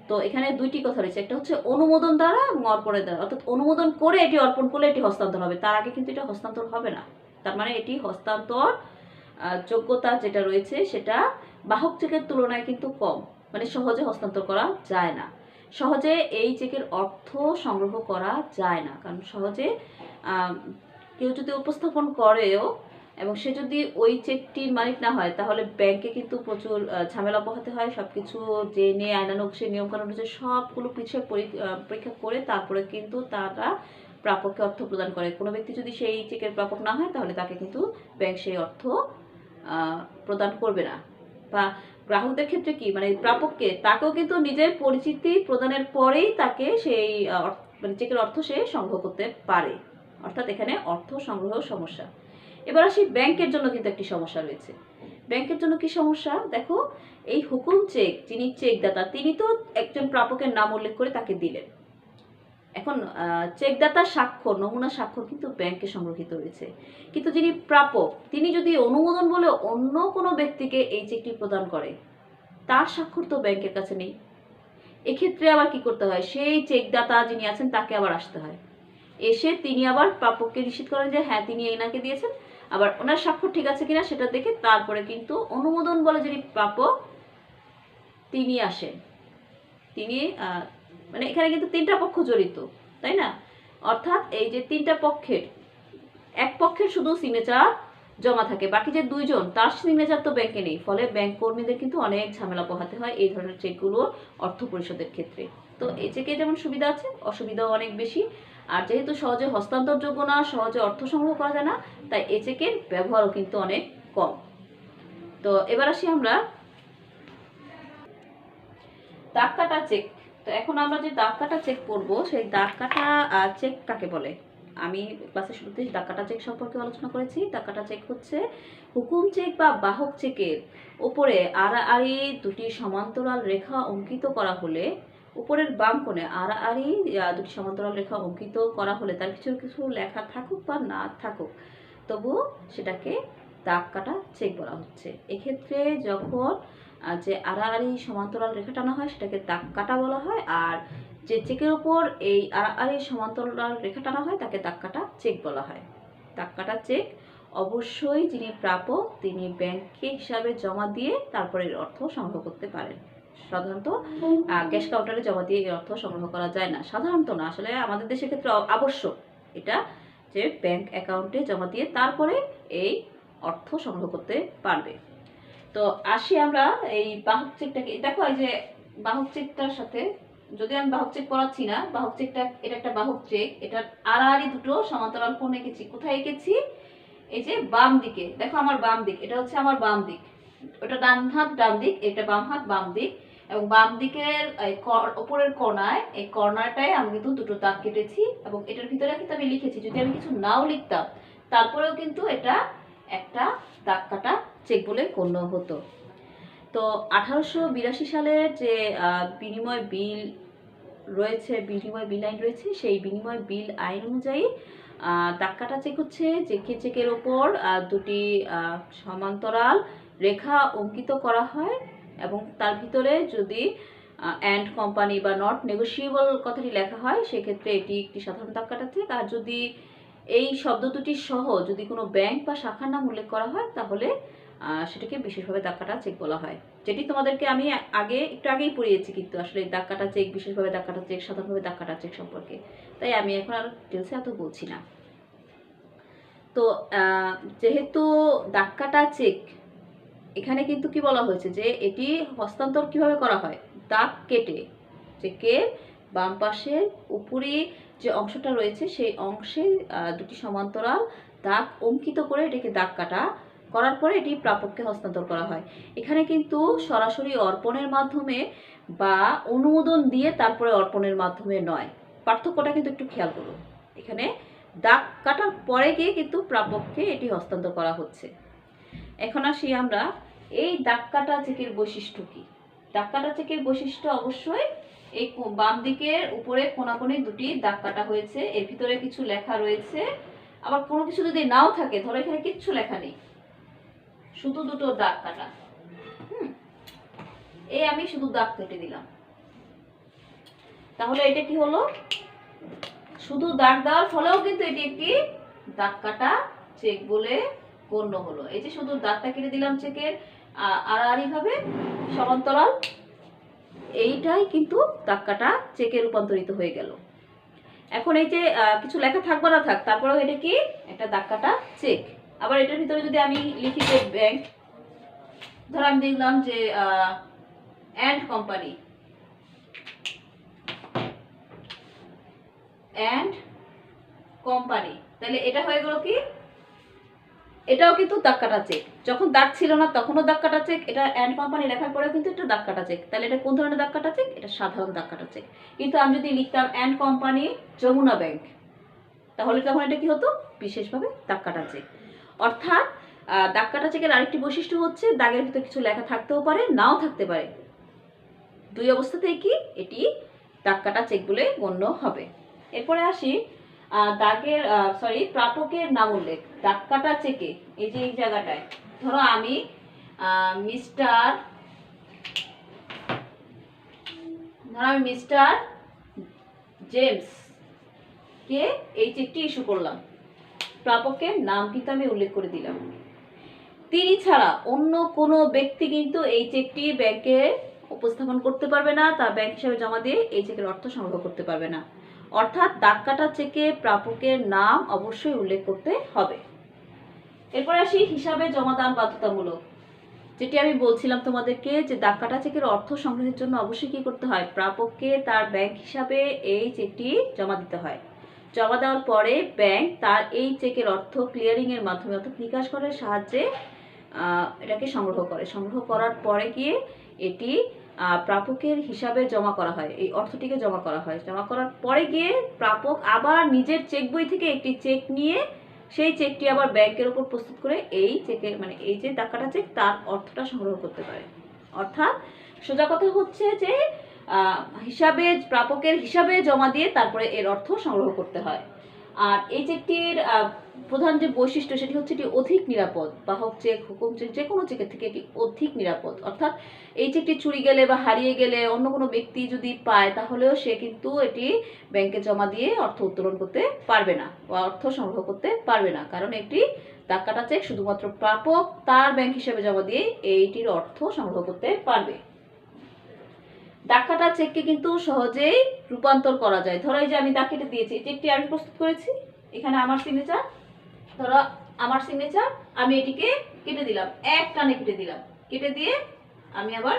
তো এখানে দুইটি কথা রয়েছে, একটা হচ্ছে অনুমোদন দ্বারা এবং অর্পণের দ্বারা, অর্থাৎ অনুমোদন করে এটি অর্পণ করলে এটি হস্তান্তর হবে, তার আগে কিন্তু এটা হস্তান্তর হবে না। তার মানে এটি হস্তান্তর যোগ্যতা যেটা রয়েছে সেটা বাহক চেকের তুলনায় কিন্তু কম, মানে সহজে হস্তান্তর করা যায় না। সহজে এই চেকের অর্থ সংগ্রহ করা যায় না, কারণ সহজে কেউ যদি উপস্থাপন করেও এবং সে যদি ওই চেকটির মালিক না হয়, তাহলে ব্যাংকে কিন্তু প্রচুর ঝামেলা পোহাতে হয়। সব কিছু জেনে আইনানুগ সে নিয়মকানুন রয়েছে সবগুলো পিছিয়ে পরীক্ষা করে তারপরে কিন্তু তারা প্রাপককে অর্থ প্রদান করে। কোনো ব্যক্তি যদি সেই চেকের প্রাপক না হয়, তাহলে তাকে কিন্তু ব্যাংক সেই অর্থ প্রদান করবে না। বা গ্রাহকদের ক্ষেত্রে কি, মানে প্রাপককে তাকেও কিন্তু নিজের পরিচিতি প্রদানের পরেই তাকে সেই মানে চেকের অর্থ সে সংগ্রহ করতে পারে, অর্থাৎ এখানে অর্থ সংগ্রহ সমস্যা। এবার আসি ব্যাংকের জন্য কিন্তু একটি সমস্যা রয়েছে। ব্যাংকের জন্য কি সমস্যা দেখো, এই হুকুম চেক যিনি চেকদাতা তিনি তো একজন প্রাপকের নাম উল্লেখ করে তাকে দিলেন। এখন চেকদাতার স্বাক্ষর, নমুনা স্বাক্ষর কিন্তু ব্যাংকে সংরক্ষিত রয়েছে, কিন্তু যিনি প্রাপক তিনি যদি অনুমোদন বলে অন্য কোনো ব্যক্তিকে এই চেকটি প্রদান করে, তার স্বাক্ষর তো ব্যাংকের কাছে নেই। এক্ষেত্রে আবার কি করতে হয়, সেই চেকদাতা যিনি আছেন তাকে আবার আসতে হয়, এসে তিনি আবার প্রাপককে নিশ্চিত করেন যে হ্যাঁ তিনি এনাকে দিয়েছেন, আবার ওনার স্বাক্ষর ঠিক আছে কিনা সেটা দেখে তারপরে কিন্তু অনুমোদন বলে যিনি প্রাপক তিনি আসেন। তিনি মানে এখানে কিন্তু তিনটা পক্ষ জড়িত, তাই না? অর্থাৎ এই যে তিনটা পক্ষের, এক পক্ষের শুধু সিগনেচার জমা থাকে, বাকি যে দুইজন তার সিগনেচার তো ব্যাংকে নেই, ফলে ব্যাংক কর্মীদের কিন্তু অনেক ঝামেলা পোহাতে হয় এই ধরনের চেকগুলো অর্থ পরিশোধের ক্ষেত্রে। তো এই চেকে যেমন সুবিধা আছে, অসুবিধাও অনেক বেশি। আর যেহেতু সহজে হস্তান্তরযোগ্য না, সহজে অর্থ সংগ্রহ করা যায় না, তাই এই চেকের ব্যবহারও কিন্তু অনেক কম। তো এবার আসি আমরা দাগ কাটা চেক। তো এখন আমরা যে দাগ কাটা চেক করবো, সেই দাগ কাটা চেক কাকে বলে? আমি ক্লাসের শুরুতে দাগ কাটা চেক সম্পর্কে আলোচনা করেছি। দাগ কাটা চেক হচ্ছে হুকুম চেক বা বাহক চেকের উপরে আড়াআড়ি দুটি সমান্তরাল রেখা অঙ্কিত করা হলে, উপরের বাম কোণে আড়াআড়ি দুটি সমান্তরাল রেখা অঙ্কিত করা হলে তার কিছু কিছু লেখা থাকুক বা না থাকুক, তবু সেটাকে দাগ কাটা চেক বলা হচ্ছে। এক্ষেত্রে যখন যে আড়াআড়ি সমান্তরাল রেখা টানা হয় সেটাকে দাগ কাটা বলা হয়, আর যে চেকের উপর এই আড়াআড়ি সমান্তরাল রেখা টানা হয় তাকে দাগ কাটা চেক বলা হয়। দাগ কাটা চেক অবশ্যই যিনি প্রাপক তিনি ব্যাংকে হিসাবে জমা দিয়ে তারপরে এর অর্থ সংগ্রহ করতে পারেন। সাধারণত ক্যাশ কাউন্টারে জমা দিয়ে এই অর্থ সংগ্রহ করা যায় না, সাধারণত না, আসলে আমাদের দেশের ক্ষেত্রে আবশ্যক এটা যে ব্যাংক অ্যাকাউন্টে জমা দিয়ে তারপরে এই অর্থ সংগ্রহ করতে পারবে। তো আসি আমরা এই বাহক চেকটাকে, দেখো এই যে বাহক চেকটার সাথে, যদি আমি বাহক চেক করাচ্ছি না, বাহক চেকটা এটা একটা বাহক চেক, এটার আড়াআড়ি দুটো সমান্তরাল কোণ এঁকেছি। কোথায় এঁকেছি? এই যে বাম দিকে, দেখো আমার বাম দিক, এটা হচ্ছে আমার বাম দিক, ওটা ডান হাত ডান দিক, এটা বাম হাত বাম দিক, এবং বাম দিকের উপরের কোণায়, এই কর্নারটায় আমি কিন্তু দুটো দাগ কেটেছি, এবং এটার ভিতরে কিন্তু আমি লিখেছি, যদি আমি কিছু নাও লিখতাম তারপরেও কিন্তু এটা একটা দাগ কাটা চেক বলে গণ্য হতো। তো 1882 সালের যে বিনিময় বিল রয়েছে, বিনিময় বিল আইন রয়েছে, সেই বিনিময় বিল আইন অনুযায়ী দাগ কাটা চেক হচ্ছে যে চেকের ওপর দুটি সমান্তরাল রেখা অঙ্কিত করা হয়, এবং তার ভিতরে যদি অ্যান্ড কোম্পানি বা নট নেগোশিয়েবল কথাটি লেখা হয়, সেক্ষেত্রে এটি একটি সাধারণ দাগ কাটা চেক। আর যদি এই শব্দ দুটি সহ যদি কোনো ব্যাংক বা শাখার নাম উল্লেখ করা হয় তাহলে সেটাকে বিশেষভাবে দাগ কাটা চেক বলা হয়, যেটি তোমাদেরকে আমি একটু আগেই পড়িয়েছি, কিন্তু আসলে দাগ কাটা চেক, বিশেষভাবে দাগ কাটা চেক, সাধারণভাবে দাগ কাটা চেক সম্পর্কে, তাই আমি এখন আর ডিটেলসে এত বলছি না। তো যেহেতু দাগ কাটা চেক, এখানে কিন্তু কি বলা হয়েছে যে এটি হস্তান্তর কিভাবে করা হয়, দাগ কেটে চেকের বাম পাশের উপরে যে অংশটা রয়েছে সেই অংশে দুটি সমান্তরাল দাগ অঙ্কিত করে এটাকে দাগ কাটা করার পরে এটি প্রাপককে হস্তান্তর করা হয়। এখানে কিন্তু সরাসরি অর্পণের মাধ্যমে বা অনুমোদন দিয়ে তারপরে অর্পণের মাধ্যমে নয়, পার্থক্যটা কিন্তু একটু খেয়াল করুন। এখানে দাগ কাটার পরে গিয়ে কিন্তু প্রাপককে এটি হস্তান্তর করা হচ্ছে। এখন আসি আমরা এই দাগ কাটা চেকের বৈশিষ্ট্য কি। দাগ কাটা চেকের বৈশিষ্ট্য অবশ্যই এই বাম দিকের উপরে কোণাকোণে দুটি দাগ কাটা হয়েছে, এর ভিতরে কিছু লেখা রয়েছে, আবার কোনো কিছু যদি নাও থাকে, ধরো এখানে কিচ্ছু লেখা নেই, শুধু দুটো দাগ কাটা, এই আমি শুধু দাগ কেটে দিলাম, তাহলে এটা কি হলো, শুধু দাগ দেওয়ার ফলেও কিন্তু এটি একটি দাগ কাটা চেক বলে গণ্য হলো। এই যে শুধু দাগটা কেটে দিলাম চেকের আড়াআড়ি ভাবে সমান্তরাল, এইটাই কিন্তু দাগ কাটা চেকে রূপান্তরিত হয়ে গেল। এখন এই যে কিছু লেখা থাকবে না থাক, তারপরেও এটা কি একটা দাগ কাটা চেক। আবার এটার ভিতরে যদি আমি লিখি যে ব্যাংক, ধর আমি দেখলাম যে অ্যান্ড কোম্পানি, অ্যান্ড কোম্পানি, তাহলে এটা হয়ে গেল কি, এটাও কিন্তু দাগ কাটা চেক। যখন দাগ ছিল না তখনও দাগ কাটা চেক, এটা অ্যান্ড কোম্পানি লেখার পরেও কিন্তু এটা দাগ কাটা চেক। তাহলে এটা কোন ধরনের দাগ কাটা চেক? এটা সাধারণ দাগ কাটা চেক। কিন্তু আমি যদি লিখতাম অ্যান্ড কোম্পানি যমুনা ব্যাংক, তাহলে তখন এটা কি হতো? বিশেষভাবে দাগ কাটা চেক। অর্থাৎ দাগ কাটা চেকের আরেকটি বৈশিষ্ট্য হচ্ছে দাগের ভিতরে কিছু লেখা থাকতেও পারে, নাও থাকতে পারে, দুই অবস্থাতেই কি এটি দাগ কাটা চেক বলে গণ্য হবে। এরপরে আসি প্রাপকের নাম উল্লেখ। দাগ কাটা চেকে এই যে এই জায়গাটায়, ধরো আমি মিস্টার জেমস কে এই চেকটি ইস্যু করলাম, প্রাপকের নাম কিন্তু আমি উল্লেখ করে দিলাম। তিনি ছাড়া অন্য কোনো ব্যক্তি কিন্তু এই চেকটি ব্যাংকে উপস্থাপন করতে পারবে না, তার ব্যাংক হিসাবে জমা দিয়ে এই চেকের অর্থ সংগ্রহ করতে পারবে না। অর্থাৎ দাগ কাটা চেকে প্রাপকের নাম অবশ্যই উল্লেখ করতে হবে। এরপরে আসি হিসাবে জমাদান বাধ্যতামূলক। যেটি আমি বলছিলাম তোমাদেরকে যে দাগ কাটা চেকের অর্থ সংগ্রহের জন্য অবশ্যই কি করতে হয়, প্রাপককে তার ব্যাংক হিসাবে এই চেকটি জমা দিতে হয়। জমা দেওয়ার পরে ব্যাংক তার এই চেকের অর্থ ক্লিয়ারিং এর মাধ্যমে অর্থাৎ নিকাশ করার সাহায্যে এটাকে সংগ্রহ করার পরে গিয়ে এটি প্রাপকের হিসাবে জমা করা হয়, এই অর্থটিকে জমা করা হয়। জমা করার পরে গিয়ে প্রাপক আবার নিজের চেক বই থেকে একটি চেক নিয়ে সেই চেকটি আবার ব্যাংকের উপর প্রস্তুত করে এই চেকের এই যে দাগ কাটা চেক তার অর্থটা সংগ্রহ করতে পারে। অর্থাৎ সোজা কথা হচ্ছে যে প্রাপকের হিসাবে জমা দিয়ে তারপরে এর অর্থ সংগ্রহ করতে হয়। আর এই চেকটির প্রধান যে বৈশিষ্ট্য সেটি হচ্ছে এটি অধিক নিরাপদ। বাহক চেক, হুকুম চেক যে কোনো চেকের থেকে এটি অধিক নিরাপদ। অর্থাৎ এই চেকটি চুরি গেলে বা হারিয়ে গেলে অন্য কোনো ব্যক্তি যদি পায় তাহলেও সে কিন্তু এটি ব্যাংকে জমা দিয়ে অর্থ উত্তোলন করতে পারবে না বা অর্থ সংগ্রহ করতে পারবে না, কারণ একটি দাগ কাটা চেক শুধুমাত্র প্রাপক তার ব্যাংক হিসেবে জমা দিয়ে এইটির অর্থ সংগ্রহ করতে পারবে। দাগ কাটা চেককে কিন্তু সহজেই রূপান্তর করা যায়। ধরো এই যে আমি দাগ কেটে দিয়েছি, চেকটি আমি প্রস্তুত করেছি, এখানে আমার সিগনেচার, ধরো আমার সিগনেচার, আমি এটিকে কেটে দিলাম, এক টানে কেটে দিলাম, কেটে দিয়ে আমি আবার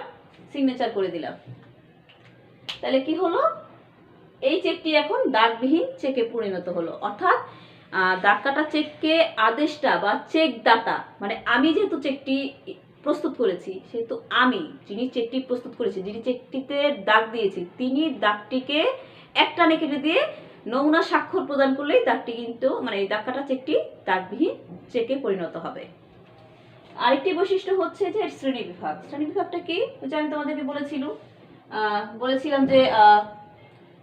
সিগনেচার করে দিলাম। তাহলে কি হলো, এই চেকটি এখন দাগবিহীন চেকে পরিণত হলো। অর্থাৎ দাগ কাটা চেককে আদেশটা বা চেক দাতা, মানে আমি যেহেতু চেকটি প্রস্তুত করেছি সেহেতু আমি, যিনি চেকটি প্রস্তুত করেছি, যিনি চেকটিতে দাগ দিয়েছি, তিনি দাগটিকে এক টানে কেটে দিয়ে নমুনা স্বাক্ষর প্রদান করলেই দাগটি কিন্তু, মানে এই দাগ কাটা চেকটি দাগবিহীন চেকে পরিণত হবে। আরেকটি বৈশিষ্ট্য হচ্ছে যে শ্রেণী বিভাগ। শ্রেণী বিভাগটা কি, যে আমি তোমাদেরকে বলেছিলাম যে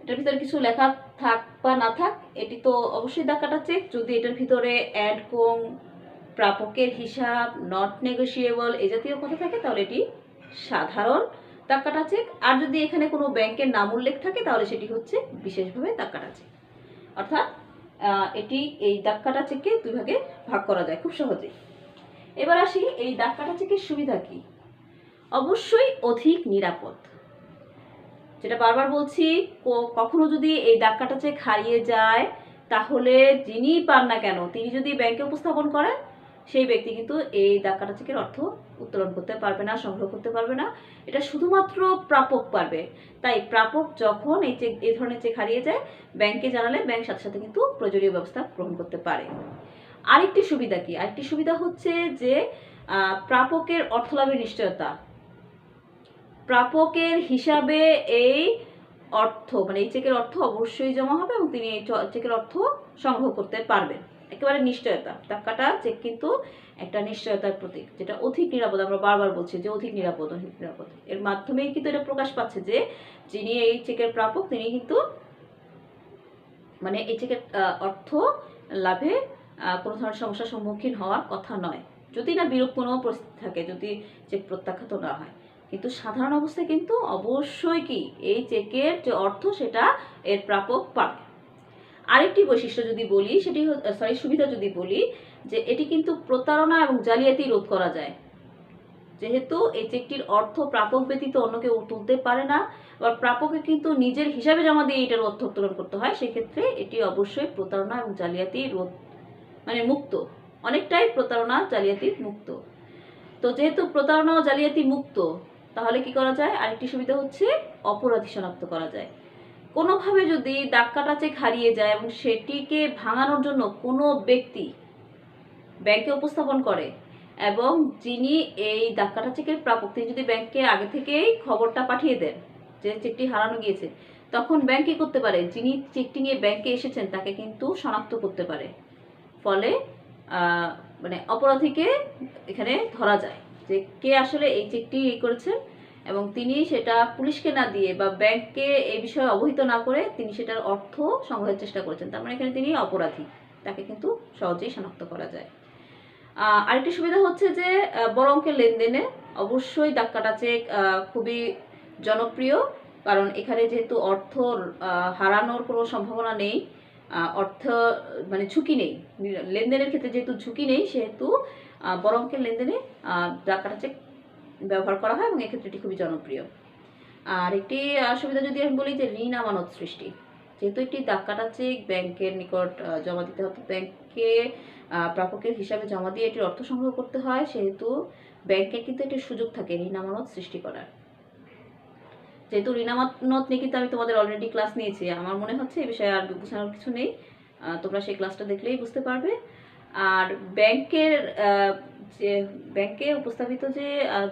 এটার ভিতরে কিছু লেখা থাক বা না থাক, এটি তো অবশ্যই দাগ কাটা চেক। যদি এটার ভিতরে অ্যাড কোং, প্রাপকের হিসাব, নট নেগোশিয়েবল এই জাতীয় কথা থাকে তাহলে এটি সাধারণ দাগ কাটা চেক। আর যদি এখানে কোনো ব্যাংকের নাম উল্লেখ থাকে তাহলে সেটি হচ্ছে বিশেষভাবে দাগ কাটা চেক। অর্থাৎ এটি এই দাগ কাটা চেককে দুই ভাগে ভাগ করা যায় খুব সহজেই। এবার আসি এই দাগ কাটা চেকের সুবিধা কি। অবশ্যই অধিক নিরাপদ, যেটা বারবার বলছি, কখনো যদি এই দাগ কাটা চেক হারিয়ে যায় তাহলে যিনি পান না কেন তিনি যদি ব্যাংকে উপস্থাপন করেন সেই ব্যক্তি কিন্তু এই দাগ কাটা চেকের অর্থ উত্তোলন করতে পারবে না, সংগ্রহ করতে পারবে না। এটা শুধুমাত্র প্রাপক পারবে। তাই প্রাপক যখন এই ধরনের চেক হারিয়ে যায় ব্যাংকে জানালে ব্যাংক সাথে সাথে কিন্তু প্রয়োজনীয় ব্যবস্থা গ্রহণ করতে পারে। আরেকটি সুবিধা কি, আরেকটি সুবিধা হচ্ছে যে প্রাপকের অর্থলাভের নিশ্চয়তা। প্রাপকের হিসাবে এই অর্থ, মানে এই চেকের অর্থ অবশ্যই জমা হবে এবং তিনি এই চেকের অর্থ সংগ্রহ করতে পারবেন। একেবারে নিশ্চয়তা। দাগ কাটা চেক কিন্তু একটা নিশ্চয়তার প্রতীক, যেটা অধিক নিরাপদ। আমরা বারবার বলছি যে অধিক নিরাপদ, অধিক নিরাপদ। এর মাধ্যমেই কিন্তু এটা প্রকাশ পাচ্ছে যে যিনি এই চেকের প্রাপক তিনি কিন্তু, মানে এই চেকের অর্থ লাভে কোনো ধরনের সমস্যার সম্মুখীন হওয়ার কথা নয়, যদি না বিরূপ কোনো পরিস্থিতি থাকে, যদি চেক প্রত্যাখ্যাত না হয়। কিন্তু সাধারণ অবস্থায় কিন্তু অবশ্যই কি এই চেকের যে অর্থ সেটা এর প্রাপক পাবে। আরেকটি বৈশিষ্ট্য যদি বলি সেটি সুবিধা যদি বলি, যে এটি কিন্তু প্রতারণা এবং জালিয়াতি রোধ করা যায়। যেহেতু এই চেকটির অর্থ প্রাপক ব্যতীত অন্য কেউ তুলতে পারে না, আবার প্রাপকে কিন্তু নিজের হিসাবে জমা দিয়ে এটার অর্থ উত্তোলন করতে হয়, সেক্ষেত্রে এটি অবশ্যই প্রতারণা এবং জালিয়াতি রোধ, মানে মুক্ত, অনেকটাই প্রতারণা জালিয়াতি মুক্ত। তো যেহেতু প্রতারণা ও জালিয়াতি মুক্ত, তাহলে কি করা যায়, আরেকটি সুবিধা হচ্ছে অপরাধী শনাক্ত করা যায়। কোনোভাবে যদি দাগ কাটা চেক হারিয়ে যায় এবং সেটিকে ভাঙানোর জন্য কোনো ব্যক্তি ব্যাংকে উপস্থাপন করে এবং যিনি এই দাগ কাটা চেকের প্রাপক তিনি যদি ব্যাংকে আগে থেকেই খবরটা পাঠিয়ে দেন যে চেকটি হারানো গিয়েছে, তখন ব্যাংক কি করতে পারে, যিনি চেকটি নিয়ে ব্যাংকে এসেছেন তাকে কিন্তু শনাক্ত করতে পারে। ফলে মানে অপরাধীকে এখানে ধরা যায় যে কে আসলে এই চেকটি করেছেন, এবং তিনি সেটা পুলিশকে না দিয়ে বা ব্যাংককে এই বিষয়ে অবহিত না করে তিনি সেটার অর্থ সংগ্রহের চেষ্টা করেছেন, তার মানে এখানে তিনি অপরাধী, তাকে কিন্তু সহজেই শনাক্ত করা যায়। আরেকটি সুবিধা হচ্ছে যে বড় অঙ্কের লেনদেনে অবশ্যই দাগ কাটা চেক খুবই জনপ্রিয়, কারণ এখানে যেহেতু অর্থ হারানোর কোনো সম্ভাবনা নেই, অর্থ মানে ঝুঁকি নেই, লেনদেনের ক্ষেত্রে যেহেতু ঝুঁকি নেই সেহেতু বড় অঙ্কের লেনদেনে দাগ কাটা চেক ব্যবহার করা হয় এবং এক্ষেত্রে এটি খুবই জনপ্রিয়। আর একটি সুবিধা যদি আমি বলি যে ঋণ আমানত সৃষ্টি। যেহেতু একটি দাগ কাটা চেক ব্যাংকের নিকট জমা দিতে হতো, ব্যাংকে প্রাপকের হিসাবে জমা দিয়ে এটির অর্থ সংগ্রহ করতে হয়, সেহেতু ব্যাংকের কিন্তু একটি সুযোগ থাকে ঋণ আমানত সৃষ্টি করার। যেহেতু ঋণ আমানত নিয়ে কিন্তু আমি তোমাদের অলরেডি ক্লাস নিয়েছি, আমার মনে হচ্ছে এই বিষয়ে আর বোঝানোর কিছু নেই, তোমরা সেই ক্লাসটা দেখলেই বুঝতে পারবে। আর ব্যাংকের যে ব্যাংকে উপস্থাপিত যে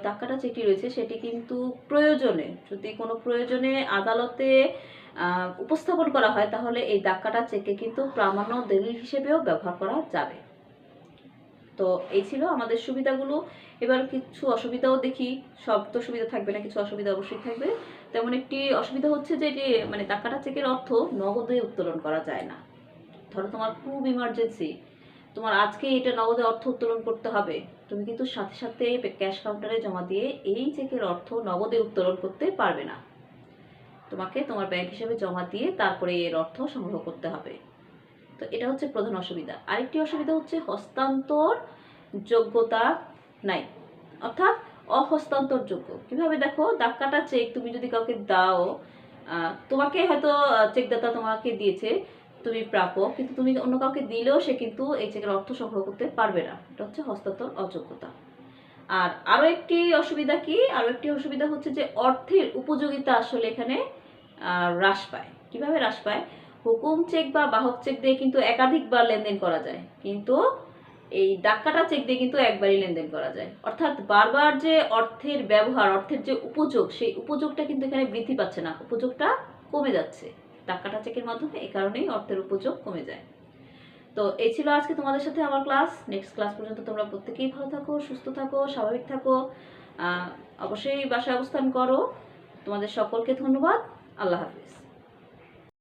দাগ কাটা চেকটি রয়েছে সেটি কিন্তু প্রয়োজনে, যদি কোনো প্রয়োজনে আদালতে উপস্থাপন করা হয় তাহলে এই দাগ কাটা চেককে কিন্তু প্রামাণ্য দলিল হিসেবেও ব্যবহার করা যাবে। তো এই ছিল আমাদের সুবিধাগুলো। এবার কিছু অসুবিধাও দেখি, সব তো সুবিধা থাকবে না, কিছু অসুবিধা অবশ্যই থাকবে। তেমন একটি অসুবিধা হচ্ছে যে এটি মানে দাগ কাটা চেকের অর্থ নগদে উত্তোলন করা যায় না। ধরো তোমার খুব ইমার্জেন্সি, তোমার আজকে এটা নগদে অর্থ উত্তোলন করতে হবে, তুমি কিন্তু সাথে সাথে ক্যাশ কাউন্টারে জমা দিয়ে এই চেকের অর্থ নগদে উত্তোলন করতে পারবে না। তোমাকে তোমার ব্যাংক হিসাবে জমা দিয়ে তারপরে এর অর্থ সংগ্রহ করতে হবে। তো এটা হচ্ছে প্রধান অসুবিধা। আরেকটি অসুবিধা হচ্ছে হস্তান্তর যোগ্যতা নাই, অর্থাৎ অহস্তান্তরযোগ্য। কিভাবে দেখো, দাগ কাটা চেক তুমি যদি কাউকে দাও, তোমাকে হয়তো চেকদাতা তোমাকে দিয়েছে, তুমি প্রাপক, কিন্তু তুমি অন্য কাউকে দিলেও সে কিন্তু এই চেকের অর্থ সংগ্রহ করতে পারবে না। এটা হচ্ছে হস্তান্তর অযোগ্যতা। আর আরো একটি অসুবিধা কি, আরো একটি অসুবিধা হচ্ছে যে অর্থের উপযোগিতা আসলে এখানে হ্রাস পায়। কিভাবে হ্রাস পায়? হুকুম চেক বা বাহক চেক দিয়ে কিন্তু একাধিকবার লেনদেন করা যায়, কিন্তু এই দাগ কাটা চেক দিয়ে কিন্তু একবারই লেনদেন করা যায়। অর্থাৎ বারবার যে অর্থের ব্যবহার, অর্থের যে উপযোগ, সেই উপযোগটা কিন্তু এখানে বৃদ্ধি পাচ্ছে না, উপযোগটা কমে যাচ্ছে দাগ কাটা চেকের মাধ্যমে। এই কারণেই অর্থের উপযোগ কমে যায়। তো এই ছিল আজকে তোমাদের সাথে আমার ক্লাস। নেক্সট ক্লাস পর্যন্ত তোমরা প্রত্যেকেই ভালো থাকো, সুস্থ থাকো, স্বাভাবিক থাকো। অবশ্যই বাসায় অবস্থান করো। তোমাদের সকলকে ধন্যবাদ। আল্লাহ হাফিজ।